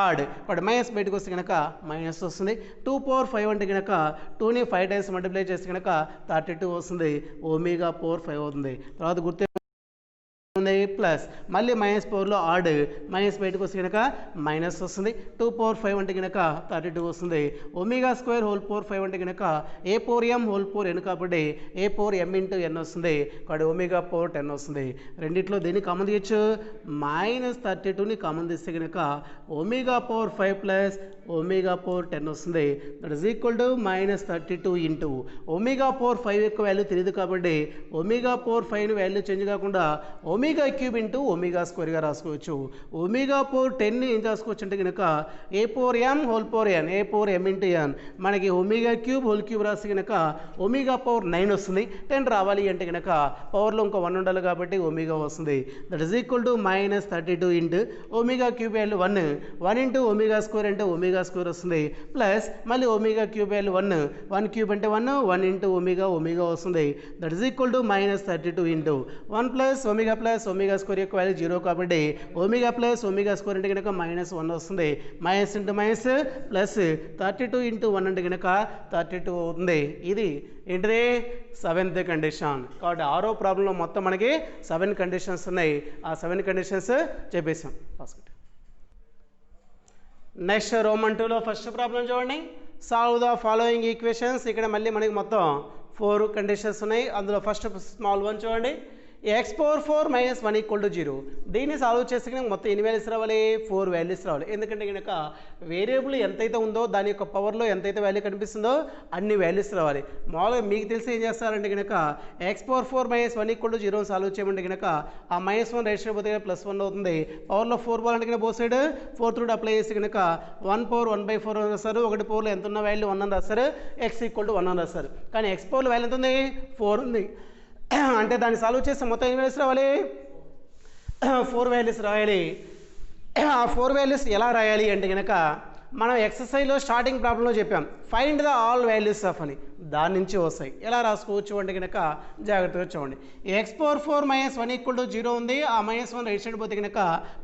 ఆడ్ బట్ మైనస్ బయటకు వస్తే కనుక మైనస్ వస్తుంది. 2 పవర్ 5 అంటే కనుక 2ని 5 టైమ్స్ మల్టిప్లై చేస్తే కనుక 32 వస్తుంది. ఒమేగా పవర్ 5 అవుతుంది. తర్వాత గుర్తు ప్లస్ మళ్ళీ మైనస్ పవర్లో ఆడ్ మైనస్ బయటకు వస్తే కనుక మైనస్ వస్తుంది. 2 పవర్ 5 అంటే కనుక 32 వస్తుంది. ఒమేగా స్క్వేర్ హోల్ పవర్ 5 అంటే కనుక ఏ పవర్ ఎం హోల్ పవర్ ఎన్ కాబట్టి ఏ పవర్ ఎం ఇంటూ ఎన్ వస్తుంది. కాబట్టి ఒమేగా పవర్ 10 వస్తుంది. రెండిట్లో దేన్ని కామన్ తీయచ్చు -32ని కామన్ తీస్తే కనుక omega power 5 plus omega power 10 వస్తుంది. That is equal to -32 into omega power 5 యొక్క వాల్యూ తెలియదు కాబట్టి ఒమేగా పవర్ 5ని వాల్యూ చేంజ్ కాకుండా ఒమేగా క్యూబ్ ఇంటూ ఒమేగా స్క్వేర్గా రాసుకోవచ్చు. ఒమేగా పవర్ 10ని ఏం రాసుకోవచ్చు అంటే కనుక ఏ పవర్ ఎం హోల్ పవర్ ఎన్ ఏ పవర్ ఎం ఇంటూ ఎన్ మనకి ఒమేగా క్యూబ్ హోల్ క్యూబ్ రాసి కనుక ఒమేగా పవర్ 9 వస్తుంది. 10 రావాలి అంటే కనుక పవర్లో ఇంకో 1 ఉండాలి కాబట్టి ఒమేగా వస్తుంది. That is equal to -32 into omega cube value 1 into omega square అంటే ఒమేగా ఒమేగా స్క్వేర్ వస్తుంది ప్లస్ మళ్ళీ ఒమేగా క్యూబ్ వాల్యూ 1 క్యూబ్ అంటే 1 ఇంటూ ఒమేగా వస్తుంది that is equal to -32 into 1 plus omega square యొక్క వాల్యూ 0 కాబట్టి omega plus omega square అంటే కనుక -1 వస్తుంది minus into minus plus 32 into 1 అంటే కనుక 32 అవుతుంది ఇది ఏంటిది 7th కండిషన్ కాబట్టి 6వ ప్రాబ్లంలో మొత్తం మనకి 7 కండిషన్స్ ఉన్నాయి ఆ 7 కండిషన్స్ చెప్పేసాం నెక్స్ట్ రోమన్ 2లో ఫస్ట్ ప్రాబ్లం చూడండి సాల్వ్ ద ఫాలోయింగ్ ఈక్వేషన్స్ ఇక్కడ మళ్ళీ మనకి మొత్తం 4 కండిషన్స్ ఉన్నాయి అందులో ఫస్ట్ స్మాల్ వన్ చూడండి x⁴ - 1 = 0 దీన్ని సాల్వ్ చేస్తే కనుక మొత్తం ఎన్ని వాల్యూస్ రావాలి 4 వాల్యూస్ రావాలి ఎందుకంటే కనుక వేరియబుల్ ఎంతైతే ఉందో దాని యొక్క పవర్లో ఎంతైతే వాల్యూ కనిపిస్తుందో అన్ని వాల్యూస్ రావాలి మామూలుగా మీకు తెలిసి ఏం చేస్తారంటే కనుక x⁴ - 1 = 0 సాల్వ్ చేయమంటే కనుక ఆ -1 రేషన్ పోతే +1 అవుతుంది పవర్లో 4 పోవాలంటే కనుక బోత్ సైడ్ 4 త్రూ అప్లై చేసి కనుక 1/1/4 అని రాస్తారు ఒకటి పవర్లో ఎంత ఉన్న వాల్యూ 1 అని రాస్తారు x = 1 అని రాస్తారు కానీ x పవర్లో వాల్యూ ఎంత ఉంది 4 ఉంది అంటే దాన్ని సాల్వ్ చేస్తే మొత్తం ఎన్ని వాల్యూస్ రావాలి 4 వాల్యూస్ రాయాలి ఆ 4 వాల్యూస్ ఎలా రాయాలి అంటే కనుక మనం ఎక్సర్సైజ్లో స్టార్టింగ్ ప్రాబ్లంలో చెప్పాం find the all values of అని దాని నుంచి వస్తాయి ఎలా రాసుకోవచ్చు అంటే కనుక జాగ్రత్తగా చూడండి x⁴ - 1 = 0 ఉంది ఆ -1 రైట్ సైడ్ పోతే కనుక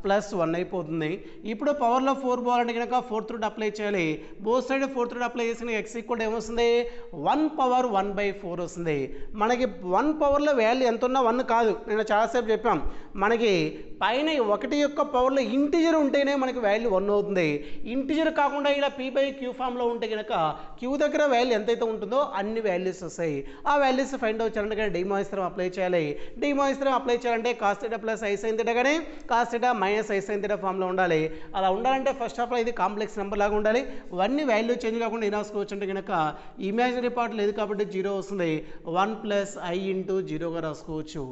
+1 అయిపోతుంది ఇప్పుడు పవర్లో 4 పోవాలంటే కనుక 4 త్రూ అప్లై చేయాలి బోత్ సైడ్ 4 త్రూ అప్లై చేసిన x = ఏమొస్తుంది 1/1/4 వస్తుంది మనకి 1 పవర్లో వాల్యూ ఎంత ఉన్నా 1 కాదు నేను చాలాసేపు చెప్పాం మనకి పైన 1 యొక్క పవర్లో ఇంటిజర్ ఉంటేనే మనకి వాల్యూ 1 అవుతుంది ఇంటిజర్ కాకుండా ఇలా p/q ఫామ్లో ఉంటే కనుక q దగ్గర వాల్యూ ఎంతైతే ఉంటుందో అన్ని వాల్యూస్ వస్తాయి ఆ వాల్యూస్ ఫైండ్ అవుట్ చేయాలంటే డీమోయిస్త్రం అప్లై చేయాలి డీమోయిస్త్రం అప్లై చేయాలంటే cos θ + i sin θ కానీ cos θ - i sin θ ఫామ్లో ఉండాలి అలా ఉండాలంటే ఫస్ట్ ఆఫ్ ఆల్ ఇది కాంప్లెక్స్ నెంబర్ లాగా ఉండాలి ఇవన్నీ వాల్యూ చేంజ్ కాకుండా ఏం రాసుకోవచ్చు అంటే కనుక ఇమాజినరీ పార్ట్ లేదు కాబట్టి 0 వస్తుంది 1 + i × 0గా రాసుకోవచ్చు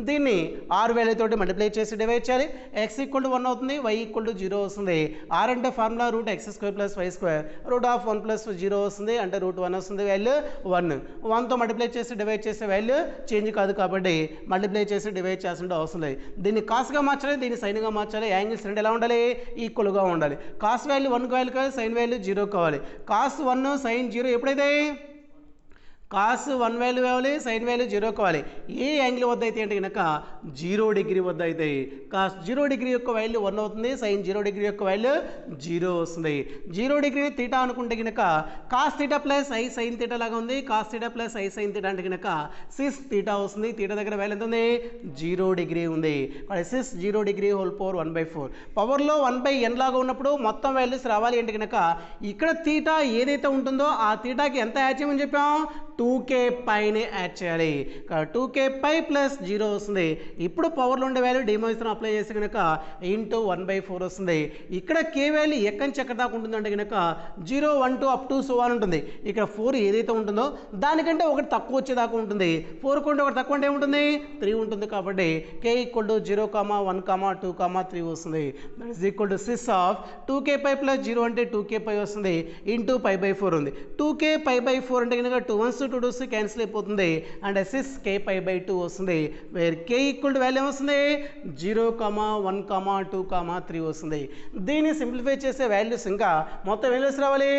దీన్ని r వాల్యూ తోటి మల్టిప్లై చేసి డివైడ్ చేయాలి x = 1 అవుతుంది y = 0 వస్తుంది r అంటే ఫార్ములా √x² + y² √1 + 0 వస్తుంది అంటే √1 వస్తుంది వాల్యూ 1తో మల్టిప్లై చేసి డివైడ్ చేసే వాల్యూ చేంజ్ కాదు కాబట్టి మల్టిప్లై చేసి డివైడ్ చేయాల్సిన అవసరం లేదు దీన్ని కాస్గా మార్చాలి దీన్ని సైన్గా మార్చాలి యాంగిల్స్ రెండు ఎలా ఉండాలి ఈక్వల్గా ఉండాలి కాస్ వాల్యూ 1 కావాలి కదా సైన్ వాల్యూ 0 కావాలి కాస్ 1 సైన్ 0 ఎప్పుడైతే cos 1 వాల్యూ కావాలి సైన్ వాల్యూ 0 కావాలి ఏ యాంగిల్ వద్ద అయితే అంటే కనుక 0 డిగ్రీ వద్ద అయితే cos 0 డిగ్రీ యొక్క వాల్యూ 1 అవుతుంది సైన్ 0 డిగ్రీ యొక్క వాల్యూ 0 వస్తుంది 0 డిగ్రీని θ అనుకుంటే కనుక cos θ + i sin θ లాగా ఉంది cos θ + i sin θ అంటే కనుక sis θ వస్తుంది θ దగ్గర వాల్యూ ఎంత ఉంది 0 డిగ్రీ ఉంది sis 0 డిగ్రీ హోల్ పవర్ 1/4 పవర్లో 1/n లాగా ఉన్నప్పుడు మొత్తం వాల్యూస్ రావాలి అంటే కనుక ఇక్కడ θ ఏదైతే ఉంటుందో ఆ θకి ఎంత యాడ్ చేయమని చెప్పాం 2k పైనే యాడ్ చేయాలి 2k π + 0 వస్తుంది ఇప్పుడు పవర్లో ఉండే వాల్యూ డీమోయిస్త్రం అప్లై చేస్తే కనుక × 1/4 వస్తుంది ఇక్కడ k వాల్యూ ఎక్కడి నుంచి ఎక్కడ దాకా ఉంటుందంటే కనుక 0 1 2 అప్ టు సో ఆన్ ఉంటుంది ఇక్కడ 4 ఏదైతే ఉంటుందో దానికంటే ఒకటి తక్కువ వచ్చేదాకా ఉంటుంది 4 కంటే ఒకటి తక్కువ అంటే ఏముంటుంది 3 ఉంటుంది కాబట్టి k = 0, 1, 2, 3 వస్తుంది that is equal to sis of 2k π + 0 అంటే 2k π వస్తుంది × π/4 ఉంది 2k π/4 అంటే కనుక 2 1 2 2 క్యాన్సిల్ అయిపోతుంది అండ్ sis k π/2 వస్తుంది వేర్ k = వాల్యూ వస్తుంది 0, 1, 2, 3 వస్తుంది దీన్ని సింప్లిఫై చేసే వాల్యూస్ ఇంకా మొత్తం వాల్యూస్ రావాలి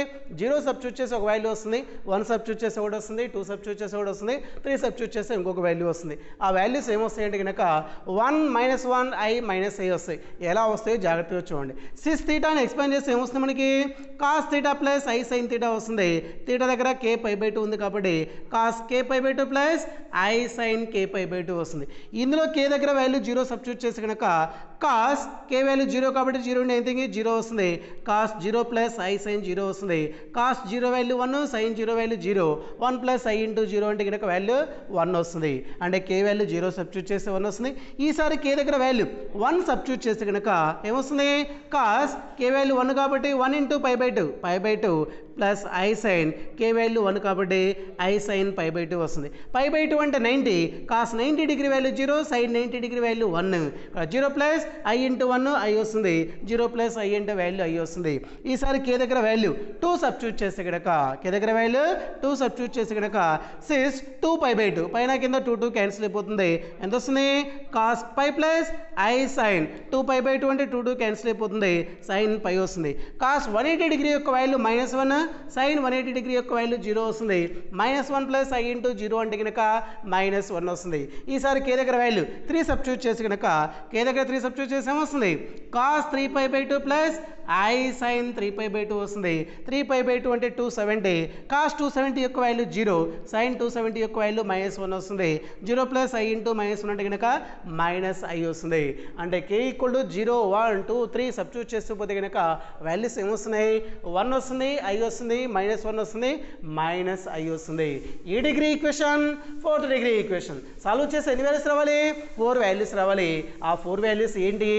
0 సబ్స్టిట్యూట్ చేసి ఒక వాల్యూ వస్తుంది 1 సబ్స్టిట్యూట్ చేసి ఒకటి వస్తుంది 2 సబ్స్టిట్యూట్ చేసి ఒకటి వస్తుంది 3 సబ్స్టిట్యూట్ చేస్తే ఇంకొక వాల్యూ వస్తుంది ఆ వాల్యూస్ ఏమొస్తాయి అంటే కనుక 1 - 1 i - i వస్తాయి ఎలా వస్తాయో జాగ్రత్తగా చూడండి sis θని ఎక్స్పాండ్ చేస్తే ఏమొస్తుంది మనకి cos θ + i sin θ వస్తుంది θ దగ్గర k π/2 ఉంది కాబట్టి cos k π/2 + i sin k π/2 వస్తుంది ఇందులో k దగ్గర వాల్యూ 0 సబ్స్టిట్యూట్ చేసి కనుక cos k వాల్యూ 0 కాబట్టి 0 నుండి ఎనీథింగ్ 0 వస్తుంది cos 0 + i sin 0 వస్తుంది cos 0 value 1 sin 0 value 0 1 + i × 0 అంటే కనుక వాల్యూ 1 వస్తుంది అంటే k వాల్యూ 0 సబ్స్టిట్యూట్ చేస్తే 1 వస్తుంది ఈసారి k దగ్గర వాల్యూ 1 సబ్స్టిట్యూట్ చేస్తే కనుక ఏమొస్తుంది cos k వాల్యూ 1 కాబట్టి 1 × π/2 π/2 ప్లస్ ఐ సైన్ కే వాల్యూ 1 కాబట్టి ఐ సైన్ పై బై 2 వస్తుంది. పై బై 2 అంటే 90, cos 90 degree value 0, sine 90 degree value 1. 0 plus i into 1 i వస్తుంది, 0 ప్లస్ ఐ అంటే వాల్యూ ఐ వస్తుంది. ఈసారి కే దగ్గర వాల్యూ 2 సబ్స్టిట్యూట్ చేస్తే కనుక కే దగ్గర వాల్యూ 2 సబ్స్టిట్యూట్ చేస్తే కనుక సిస్ 2 పై బై 2 పైన కింద 2 క్యాన్సిల్ అయిపోతుంది. ఎంత వస్తుంది? Cos pi plus i sine 2 pi by 2 అంటే 2 క్యాన్సిల్ అయిపోతుంది, సైన్ పై వస్తుంది. కాస్ 180 డిగ్రీ యొక్క వాల్యూ -1, సైన్ 180 డిగ్రీ యొక్క వాల్యూ 0 వస్తుంది. -1 ప్లస్ ఐ ఇంటూ 0 అంటే కనుక -1 వస్తుంది. ఈసారి కే దగ్గర వాల్యూ 3 సబ్స్టిట్యూట్ చేసి కనుక కే దగ్గర 3 సబ్స్టిట్యూట్ చేసి ఏమొస్తుంది? Cos 3 pi by 2 plus i sine 3 pi by 2 వస్తుంది. 3 పై బై 2 అంటే 270, కాస్ 270 యొక్క వాల్యూ 0, సైన్ 270 యొక్క వాల్యూ -1 వస్తుంది. 0 ప్లస్ ఐ ఇంటూ -1 అంటే కనుక -i వస్తుంది. అంటే కే ఈక్వల్ టు 0, 1, 2, 3 సబ్స్టిట్యూట్ చేస్తూ పోతే కనుక వాల్యూస్ ఏమొస్తున్నాయి? 1 వస్తుంది, ఐ వస్తుంది, -1 వస్తుంది, -i వస్తుంది. ఈ degree equation 4th degree equation solve చేసి ఎన్ని వాల్యూస్ రావాలి? 4 వాల్యూస్ రావాలి. ఆ 4 వాల్యూస్ ఏంటి?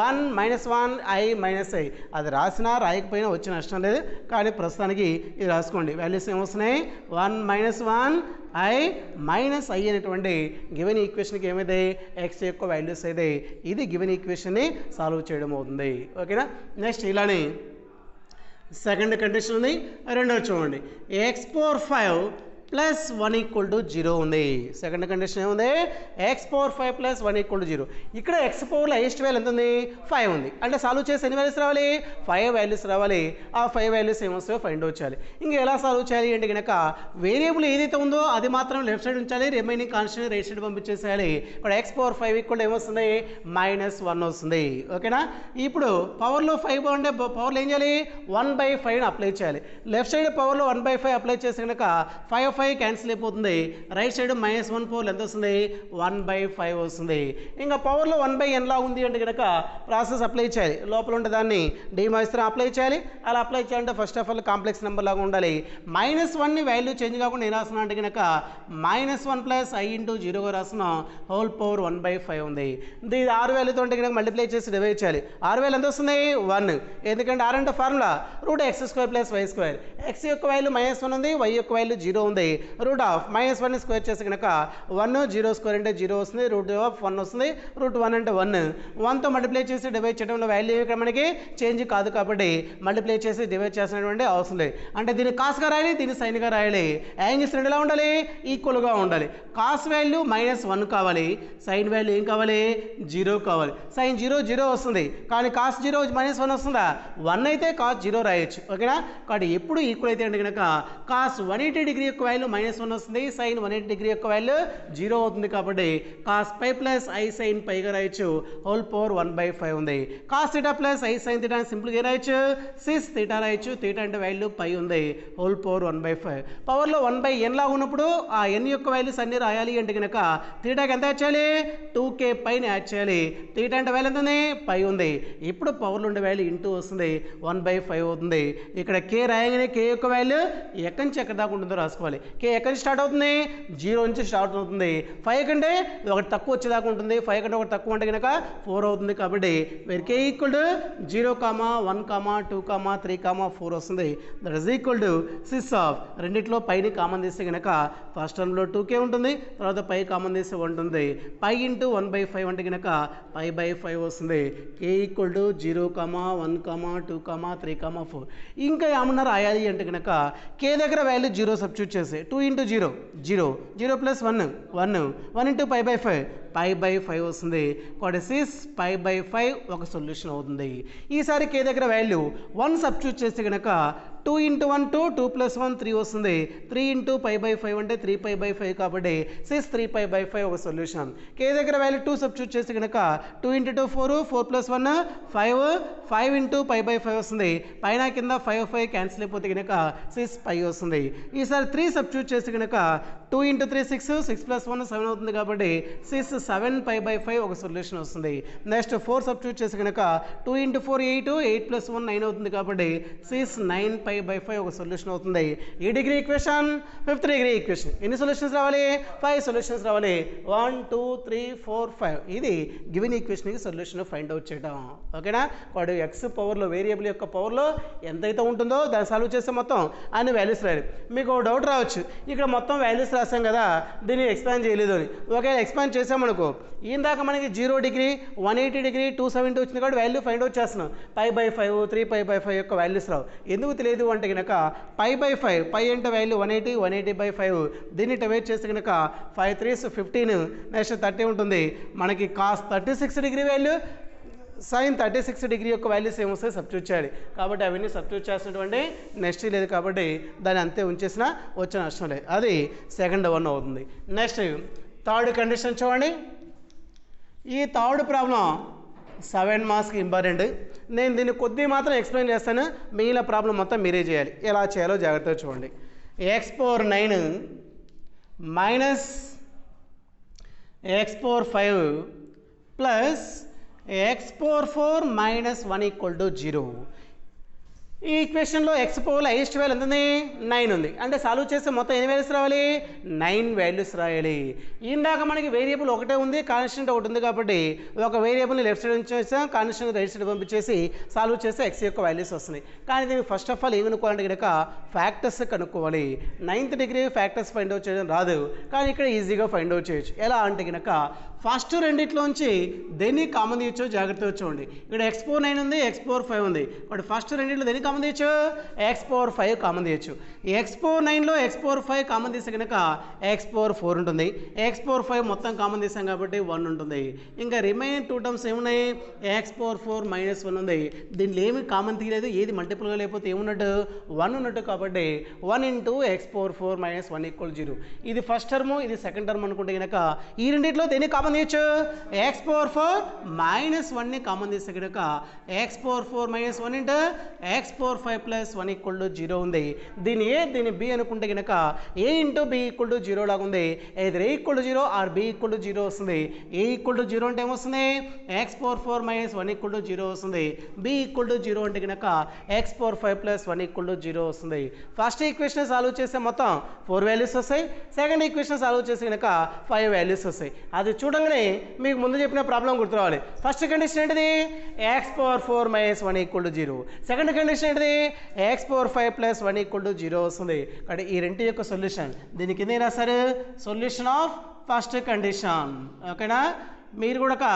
1, -1, i, -i. అది రాసినా రాయకపోయినా వచ్చిన నష్టం లేదు, కానీ ప్రస్తుతానికి ఇది రాసుకోండి. వాల్యూస్ ఏమొస్తున్నాయి? 1, -1, i, -i అనేటువంటి గివెన్ ఈక్వేషన్కి ఏమైతే ఎక్స్ యొక్క వాల్యూస్ అయితే ఇది గివెన్ ఈక్వేషన్ని సాల్వ్ చేయడం అవుతుంది. ఓకేనా? నెక్స్ట్ ఇలానే సెకండ్ కండిషన్ ఉంది. రెండోది చూడండి, x⁴ ప్లస్ 1 = 0 ఉంది. సెకండ్ కండిషన్ ఏముంది? x⁴ plus 1 = 0. ఇక్కడ x⁴లో హైయెస్ట్ వాల్యూ ఎంత ఉంది? 5 ఉంది. అంటే సాల్వ్ చేసి ఎన్ని వాల్యూస్ రావాలి? 5 వాల్యూస్ రావాలి. ఆ 5 వాల్యూస్ ఏమొస్తాయో ఫైండ్ అవుట్ చేయాలి. ఇంకా ఎలా సాల్వ్ చేయాలి అంటే కనుక వేరియబుల్ ఏదైతే ఉందో అది మాత్రం లెఫ్ట్ సైడ్ ఉంచాలి, రిమైనింగ్ కాన్స్టెంట్ రైట్ సైడ్ పంపించేసేయాలి. ఇక్కడ x⁴ = ఏమొస్తుంది? -1 వస్తుంది. ఓకేనా? ఇప్పుడు పవర్లో 5 అంటే పవర్లో ఏం చేయాలి? 1/5 అప్లై చేయాలి. లెఫ్ట్ సైడ్ పవర్లో 1/5 అప్లై చేసి కనుక 5 క్యాన్సిల్ అయిపోతుంది. రైట్ సైడ్ -1 పవర్లు ఎంత వస్తుంది? 1/5 వస్తుంది. ఇంకా పవర్లో 1/n లా ఉంది అంటే కనుక ప్రాసెస్ అప్లై చేయాలి. లోపల ఉంటే దాన్ని డిమాయిస్టర్ అప్లై చేయాలి. అలా అప్లై చేయాలంటే first of all complex number లాగా ఉండాలి. -1ని వాల్యూ చేంజ్ కాకుండా ఏం రాస్తున్నా అంటే కనుక -1 ప్లస్ ఐ ఇంటూ 0గా రాస్తున్నాం, హోల్ పవర్ 1/5 ఉంది. ఇది 6 వాల్యూతో ఉంటే కనుక మల్టిప్లై చేసి డివైడ్ చేయాలి. 6 వాల్యూ ఎంత వస్తుంది? 1. ఎందుకంటే r అంటే ఫార్ములా √x² + y². x యొక్క వాల్యూ -1 ఉంది, y యొక్క వాల్యూ 0 ఉంది. √(-1) స్క్వేర్ చేసి కనుక 1, 0² అంటే 0 వస్తుంది, √(1) వస్తుంది, √1 అంటే 1. 1తో మల్టిప్లై చేసి డివైడ్ చేయడంలో వాల్యూ ఇక్కడ మనకి చేంజ్ కాదు కాబట్టి మల్టిప్లై చేసి డివైడ్ చేసినటువంటి అవసరం లేదు. అంటే దీన్ని కాస్గా రాయాలి, దీన్ని సైన్గా రాయాలి. యాంగిల్స్ రెండు ఎలా ఉండాలి? ఈక్వల్గా ఉండాలి. కాస్ వాల్యూ -1 కావాలి, సైన్ వాల్యూ ఏం కావాలి? 0 కావాలి. సైన్ 0 0 వస్తుంది, కానీ కాస్ 0 -1 వస్తుందా? 1 అయితే కాస్ 0 రాయొచ్చు. ఓకేనా? కాబట్టి ఎప్పుడు ఈక్వల్ అయితే అంటే కనుక కాస్ 180 డిగ్రీ యొక్క వాల్యూ -1 వస్తుంది, సైన్ 180 డిగ్రీ యొక్క వాల్యూ 0 అవుతుంది. కాబట్టి కాస్ π ప్లస్ ఐ సైన్ పైగా రాయొచ్చు, హోల్ పవర్ 1/5 ఉంది. కాస్ θ ప్లస్ ఐ సైన్ θ సింపుల్గా రాయొచ్చు, సిస్ θ రాయొచ్చు. θ అంటే వాల్యూ π ఉంది, హోల్ పవర్ 1/5. పవర్లో 1/n లా ఉన్నప్పుడు ఆ n యొక్క వాల్యూస్ అన్ని రాయాలి అంటే కనుక θకి ఎంత యాడ్ చేయాలి? 2k పైన యాడ్ చేయాలి. θ అంటే వాల్యూ ఎంత ఉంది? π ఉంది. ఇప్పుడు పవర్లో ఉండే వాల్యూ ఇంటూ వస్తుంది, 1/5 అవుతుంది. ఇక్కడ k రాయగానే k యొక్క వాల్యూ ఎక్కడి నుంచి ఎక్కడి దాకా ఉంటుందో రాసుకోవాలి. k ఎక్కడి నుంచి స్టార్ట్ అవుతుంది? 0 నుంచి స్టార్ట్ అవుతుంది. 5 కంటే ఒకటి తక్కువ వచ్చేదాకా ఉంటుంది. 5 కంటే ఒకటి తక్కువ అంటే కనుక 4 అవుతుంది. కాబట్టి వేర్ k = 0, 1, 2, 3, 4 వస్తుంది. That is equal to cis of రెండిట్లో పైని కామన్ తీస్తే కనుక ఫస్ట్ టర్మ్లో 2k ఉంటుంది, తర్వాత పై కామన్ తీస్తే 1 ఉంటుంది. π × 1/5 అంటే కనుక π/5 వస్తుంది. k = 0, 1, 2, 3, 4. ఇంకా ఏమన్నా రాయాలి అంటే కనుక k దగ్గర వాల్యూ 0 సబ్స్టిట్యూట్ చేసి 2 × 0 0, 0 + 1 1, 1 × π/5 π/5 వస్తుంది. కాబట్టి 6 π/5 ఒక సొల్యూషన్ అవుతుంది. ఈసారి k దగ్గర వాల్యూ 1 సబ్స్టిట్యూట్ చేస్తే కనుక 2 × 1 2, 2 + 1 3 వస్తుంది. 3 × π/5 అంటే 3 π/5 కాబట్టి 6 3 π/5 ఒక సొల్యూషన్. k దగ్గర వాల్యూ 2 సబ్స్టిట్యూట్ చేస్తే కనుక 2 × 2 4, 4 + 1 5, 5 × π/5 వస్తుంది. పైన కింద 5 5 క్యాన్సిల్ అయిపోతే కనుక 6 π వస్తుంది. ఈసారి 3 సబ్స్టిట్యూట్ చేస్తే కనుక 2 × 3 6, 6 + 1 7 అవుతుంది. కాబట్టి 6 7 π/5 ఒక సొల్యూషన్ వస్తుంది. నెక్స్ట్ 4 సబ్స్టిట్యూట్ చేస్తే కనుక 2 × 4 8, 8 + 1 9 అవుతుంది. కాబట్టి 6 9 5/5 ఒక సొల్యూషన్ అవుతుంది. ఈ degree equation 5th degree equation. ఎన్ని సొల్యూషన్స్ రావాలి? 5 సొల్యూషన్స్ రావాలి. 1 2 3 4 5 ఇది గివెన్ ఈక్వేషన్కి సొల్యూషన్ ఫైండ్ అవుట్ చేయడం. ఓకేనా? వాడు ఎక్స్ పవర్లో వేరియబుల్ యొక్క పవర్లో ఎంతైతే ఉంటుందో దాన్ని సాల్వ్ చేస్తే మొత్తం అన్ని వాల్యూస్ రాయాలి. మీకు ఒక డౌట్ రావచ్చు, ఇక్కడ మొత్తం వాల్యూస్ రాసాం కదా దీన్ని ఎక్స్పాండ్ చేయలేదు అని. ఒకవేళ ఎక్స్పాండ్ చేసామనుకో ఇందాక మనకి 0 డిగ్రీ 180 డిగ్రీ 270 వచ్చింది కాబట్టి వాల్యూ ఫైండ్ అవుట్ చేస్తున్నాం. 5/5 3π/5 యొక్క వాల్యూస్ రావు. ఎందుకు తెలియదు అంటే కనుక 5/5 పై అంటే వాల్యూ 180 180/5 దీన్ని డివైడ్ చేస్తే కనుక 5 3s 15 నెక్స్ట్ 30 ఉంటుంది. మనకి cos 36 degree value sin 36 degree యొక్క వాల్యూస్ ఏమొస్తాయి సబ్స్టిట్యూట్ చేయాలి. కాబట్టి అవన్నీ సబ్స్టిట్యూట్ చేసినటువంటి నెక్స్ట్ లేదు కాబట్టి దాన్ని అంతే ఉంచేసినా వచ్చే నష్టం లేదు. అది సెకండ్ వన్ అవుతుంది. నెక్స్ట్ థర్డ్ కండిషన్ చూడండి. ఈ థర్డ్ ప్రాబ్లం 7 మార్క్స్కి ఇంపార్టెంట్. నేను దీన్ని కొద్దిగా మాత్రం ఎక్స్ప్లెయిన్ చేస్తాను, మిగిలిన ప్రాబ్లం మొత్తం మీరే చేయాలి. ఎలా చేయాలో జాగ్రత్తగా చూడండి. x⁴9 minus x⁴5 plus x⁴4 minus 1 = 0. ఈ ఈక్వేషన్లో ఎక్స్ పవర్లో హైయెస్ట్ వాల్యూ ఎంత ఉంది? 9 ఉంది. అంటే సాల్వ్ చేస్తే మొత్తం ఎన్ని వాల్యూస్ రావాలి? 9 వాల్యూస్ రాయాలి. ఇందాక మనకి వేరియబుల్ ఒకటే ఉంది, కాన్స్టెంట్ ఒకటి ఉంది కాబట్టి ఒక వేరియబుల్ని లెఫ్ట్ సైడ్ ఉంచేసాం, కాన్స్టెంట్ రైట్ సైడ్ పంపించేసి సాల్వ్ చేస్తే ఎక్స్ యొక్క వాల్యూస్ వస్తున్నాయి. కానీ దీనికి ఫస్ట్ ఆఫ్ ఆల్ ఏం కనుక్కోవాలంటే కనుక ఫ్యాక్టర్స్ కనుక్కోవాలి. 9th degree factors find out చేయడం రాదు, కానీ ఇక్కడ ఈజీగా ఫైండ్ అవుట్ చేయొచ్చు. ఎలా అంటే కనుక ఫస్ట్ రెండిట్లోంచి దేన్ని కామన్ తీయచ్చో జాగ్రత్తగా చూడండి. ఇక్కడ x⁴9 ఉంది, x⁴5 ఉంది. బట్ ఫస్ట్ రెండిట్లో దేన్ని కామన్ తీయచ్చు? x⁴5 కామన్ తీయచ్చు. x⁴9లో x⁴5 కామన్ తీస్తే కనుక x⁴4 ఉంటుంది. x⁴5 మొత్తం కామన్ తీసాం కాబట్టి 1 ఉంటుంది. ఇంకా రిమైనింగ్ 2 టర్మ్స్ ఏమున్నాయి? x⁴4 మైనస్ 1 ఉంది. దీనిలో ఏమి కామన్ తీయలేదు, ఏది మల్టిపుల్గా లేకపోతే ఏమున్నట్టు? 1 ఉన్నట్టు. కాబట్టి 1 × x⁴4 మైనస్ 1 = 0. ఇది ఫస్ట్ టర్మ్, ఇది సెకండ్ టర్మ్ అనుకుంటే కనుక ఈ రెండిట్లో దేన్ని కామన్ తీయచ్చు? x⁴4 మైనస్ 1ని కామన్ తీస్తే కనుక x⁴4 మైనస్ 1 × x⁴5 ప్లస్ 1 = 0 ఉంది. దీని ఏ దీని బి అనుకుంటే కనుక a × b = 0 లాగా ఉంది. either a = 0 ఆర్ b = 0 వస్తుంది. a = 0 అంటే ఏమొస్తుంది? x⁴4 మైనస్ 1 = 0 వస్తుంది. b = 0 అంటే కనుక x⁴5 ప్లస్ 1 = 0 వస్తుంది. ఫస్ట్ ఈక్వేషన్ సాల్వ్ చేస్తే మొత్తం 4 వాల్యూస్ వస్తాయి. సెకండ్ ఈక్వేషన్ సాల్వ్ చేస్తే కనుక 5 వాల్యూస్ వస్తాయి. అది చూడంగానే మీకు ముందు చెప్పిన ప్రాబ్లం గుర్తురావాలి. ఫస్ట్ కండిషన్ ఏంటిది? x⁴4 minus 1 = 0. సెకండ్ కండిషన్ ఏంటిది? x⁴5 ప్లస్ 1 = 0 వస్తుంది. కాబట్టి ఈ రెండు యొక్క సొల్యూషన్ దీనికి కింద రాశారు సొల్యూషన్ ఆఫ్ ఫస్ట్ కండిషన్. ఓకేనా? మీరు కూడా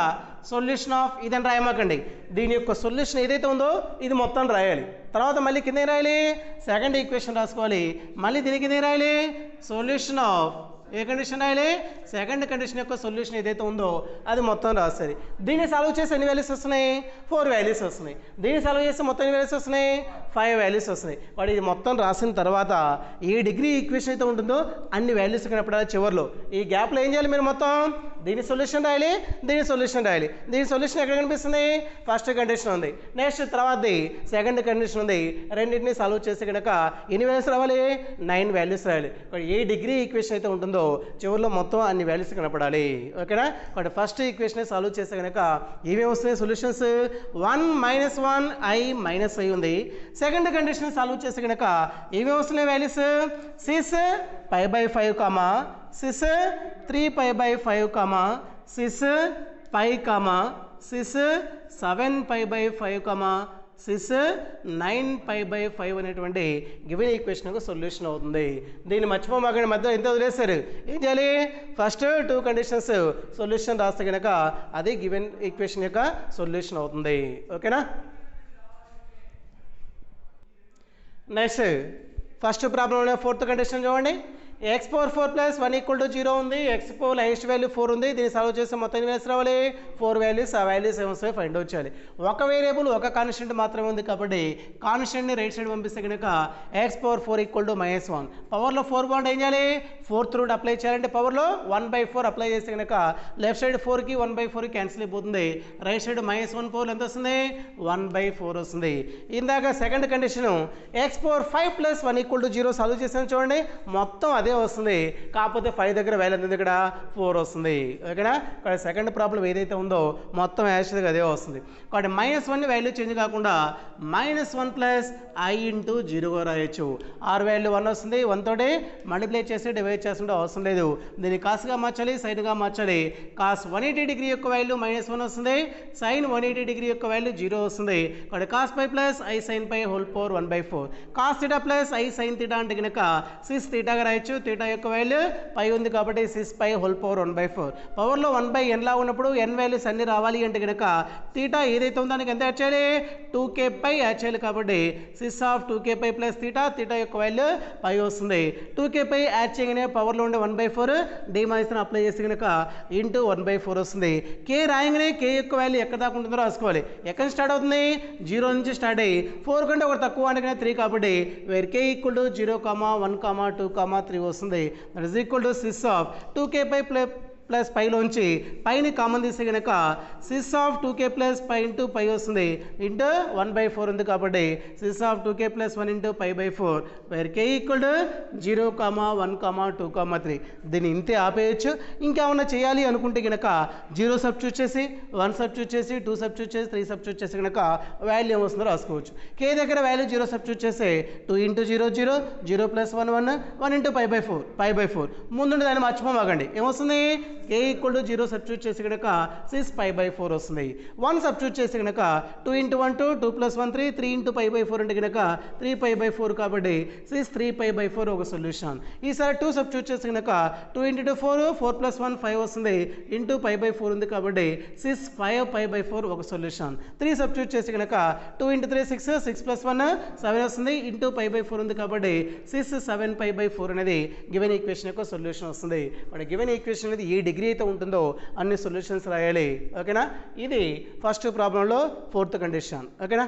సొల్యూషన్ ఆఫ్ ఇదని రాయమాకండి. దీని యొక్క సొల్యూషన్ ఏదైతే ఉందో ఇది మొత్తం రాయాలి. తర్వాత మళ్ళీ కింద రాయాలి సెకండ్ ఈక్వేషన్ రాసుకోవాలి. మళ్ళీ దీనికి కింద రాయాలి సొల్యూషన్ ఆఫ్ ఏ కండిషన్ రాయాలి? సెకండ్ కండిషన్ యొక్క సొల్యూషన్ ఏదైతే ఉందో అది మొత్తం రాస్తుంది. దీన్ని సాల్వ్ చేస్తే ఎన్ని వాల్యూస్ వస్తున్నాయి? 4 వాల్యూస్ వస్తున్నాయి. దీన్ని సాల్వ్ చేస్తే మొత్తం ఎన్ని వాల్యూస్ వస్తున్నాయి? 5 వాల్యూస్ వస్తున్నాయి. వాడు ఇది మొత్తం రాసిన తర్వాత ఏ డిగ్రీ ఈక్వేషన్ అయితే ఉంటుందో అన్ని వాల్యూస్ కనపడాలి చివరిలో. ఈ గ్యాప్లో ఏం చేయాలి? మీరు మొత్తం దీని సొల్యూషన్ రాయాలి, దీని సొల్యూషన్ రాయాలి. దీని సొల్యూషన్ ఎక్కడ కనిపిస్తుంది? ఫస్ట్ కండిషన్ ఉంది. నెక్స్ట్ తర్వాతది సెకండ్ కండిషన్ ఉంది. రెండింటిని సాల్వ్ చేస్తే కనుక ఎన్ని వాల్యూస్ రావాలి? 9 వాల్యూస్ రాయాలి. ఏ డిగ్రీ ఈక్వేషన్ అయితే ఉంటుందో చివరిలో మొత్తం అన్ని వాల్యూస్ కనపడాలి. ఓకేనా? బట్ ఫస్ట్ ఈక్వేషన్ సాల్వ్ చేస్తే కనుక ఏమేమి వస్తున్నాయి solutions? 1 minus 1 i minus i ఉంది. సెకండ్ కండిషన్ సాల్వ్ చేస్తే కనుక ఏమేమి వస్తున్నాయి values? 6 π/5 comma 6 3π/5 comma 6 π comma 6 7 π/5 comma 6 9 π/5 అనేటువంటి గివెన్ ఈక్వేషన్కు సొల్యూషన్ అవుతుంది. దీన్ని మర్చిపోమాకండి, మధ్య ఎంత వదిలేస్తారు. ఏం చేయాలి? ఫస్ట్ 2 కండిషన్స్ సొల్యూషన్ రాస్తే కనుక అది గివెన్ ఈక్వేషన్ యొక్క సొల్యూషన్ అవుతుంది. ఓకేనా? నెక్స్ట్ ఫస్ట్ ప్రాబ్లంలో ఫోర్త్ కండిషన్ చూడండి. x⁴4 ప్లస్ 1 = 0 ఉంది. x⁴ హైయెస్ట్ వాల్యూ 4 ఉంది. దీన్ని సాల్వ్ చేస్తే మొత్తం ఎన్ని వాల్యూస్ రావాలి? 4 వాల్యూస్. ఆ వాల్యూస్ ఏమొస్తాయో ఫైండ్ అవుట్ చేయాలి. ఒక వేరియబుల్ ఒక కాన్స్టెంట్ మాత్రమే ఉంది కాబట్టి కాన్స్టెంట్ని రైట్ సైడ్ పంపిస్తే కనుక x⁴4 = -1. పవర్లో 4 బాగుంటే ఏం చేయాలి? 4th రూట్ అప్లై చేయాలంటే పవర్లో 1/4 అప్లై చేస్తే కనుక లెఫ్ట్ సైడ్ 4కి 1/4 క్యాన్సిల్ అయిపోతుంది. రైట్ సైడ్ -1 పవర్లు ఎంత వస్తుంది? 1/4 వస్తుంది. ఇందాక second condition x⁴5 plus 1 = 0 solve చేసాను చూడండి. మొత్తం అదే అదే వస్తుంది, కాకపోతే 5 దగ్గర వాల్యూ ఎంత ఉంది, ఇక్కడ 4 వస్తుంది. ఓకేనా, ఇక్కడ సెకండ్ ప్రాబ్లం ఏదైతే ఉందో మొత్తం యాక్చువల్గా అదే వస్తుంది. కాబట్టి -1 వాల్యూ చేంజ్ కాకుండా -1 ప్లస్ I ఇంటూ 0గా రాయొచ్చు. ఆర్ వాల్యూ 1 వస్తుంది, 1 తోటి మల్టిప్లై చేసి డివైడ్ చేస్తుంటే అవసరం లేదు. దీన్ని కాస్గా మార్చాలి, సైన్గా మార్చాలి. కాస్ 180 డిగ్రీ యొక్క వాల్యూ -1 వస్తుంది, సైన్ 180 డిగ్రీ యొక్క వాల్యూ 0 వస్తుంది. కాబట్టి cos pi plus I sine pi whole power 1/4. Cos theta plus I sine theta అంటే కనుక సిస్ థీటాగా రాయొచ్చు. థీటా యొక్క వాల్యూ పై ఉంది కాబట్టి సిస్ పై హోల్ పవర్ 1/4. పవర్లో 1/n లా ఉన్నప్పుడు n వాల్యూస్ అన్ని రావాలి అంటే కనుక థీటా ఏదైతే ఉందో దానికి ఎంత యాడ్ చేయాలి, 2k పై యాడ్ చేయాలి. కాబట్టి cis of 2k pi plus theta, theta యొక్క వాల్యూ పై వస్తుంది. 2k పై యాడ్ చేయగానే పవర్లో ఉండే 1/4 డిమాయిస్ని అప్లై చేసి కనుక ఇంటూ 1/4 వస్తుంది. k రాయగానే k యొక్క వాల్యూ ఎక్కడ దాకా ఉంటుందో రాసుకోవాలి. ఎక్కడ స్టార్ట్ అవుతుంది, 0 నుంచి స్టార్ట్ అయ్యి 4 కంటే ఒకటి తక్కువ అంటే 3 కాబట్టి వేర్ k ఈక్వల్ టు 0, 1, 2, 3 వస్తుంది. That is equal to cis of 2k pi plus పైలోంచి పైని కామన్ తీస్తే కనుక cis of 2k plus pi into pi వస్తుంది, ఇంటూ 1/4 ఉంది కాబట్టి cis of 2k plus 1 into π/4 where k equal to 0, 1, 2, 3. దీన్ని ఇంతే ఆపేయచ్చు. ఇంకేమన్నా చేయాలి అనుకుంటే కనుక 0 సబ్స్టిట్యూట్ చేసి, 1 సబ్స్టిట్యూట్ చేసి, 2 సబ్స్టిట్యూట్ చేసి, 3 సబ్స్టిట్యూట్ చేసి కనుక వాల్యూ ఏమొస్తుందో రాసుకోవచ్చు. k దగ్గర వాల్యూ 0 సబ్స్టిట్యూట్ చేస్తే 2 ఇంటూ 0, 0, 0 ప్లస్ 1, 1, 1 ఇంటూ π/4. ముందుండి దాన్ని మర్చిపోమాకండి. ఏమొస్తుంది, k ఈక్వల్ టు 0 సబ్స్టిట్యూట్ చేసి కనుక సిస్ π/4 వస్తుంది. 1 సబ్స్టిట్యూట్ చేసి కనుక 2 ఇంటూ 1, 2, 2 ప్లస్ 1, 3, 3 ఇంటూ π/4 అంటే కనుక 3π/4 కాబట్టి సిస్ 3π/4 ఒక సొల్యూషన్. ఈసారి 2 సబ్స్టిట్యూట్ చేసి కనుక 2 ఇంటూ 2 4, 4 ప్లస్ 1 5 వస్తుంది, ఇంటూ π/4 ఉంది కాబట్టి సిస్ 5π/4 ఒక సొల్యూషన్. 3 సబ్స్టిట్యూట్ చేసి కనుక 2 ఇంటూ 3 6, 6 ప్లస్ 1 7 వస్తుంది, ఇంటూ π/4 ఉంది కాబట్టి సిస్ 7π/4 అనేది గివెన్ ఈక్వేషన్ యొక్క సొల్యూషన్ వస్తుంది. మరి గివెన్ ఈక్వేషన్ అనేది ఏ డిగ్రీ అయితే ఉంటుందో అన్ని సొల్యూషన్స్ రాయాలి. ఓకేనా, ఇది ఫస్ట్ ప్రాబ్లంలో 4th కండిషన్. ఓకేనా.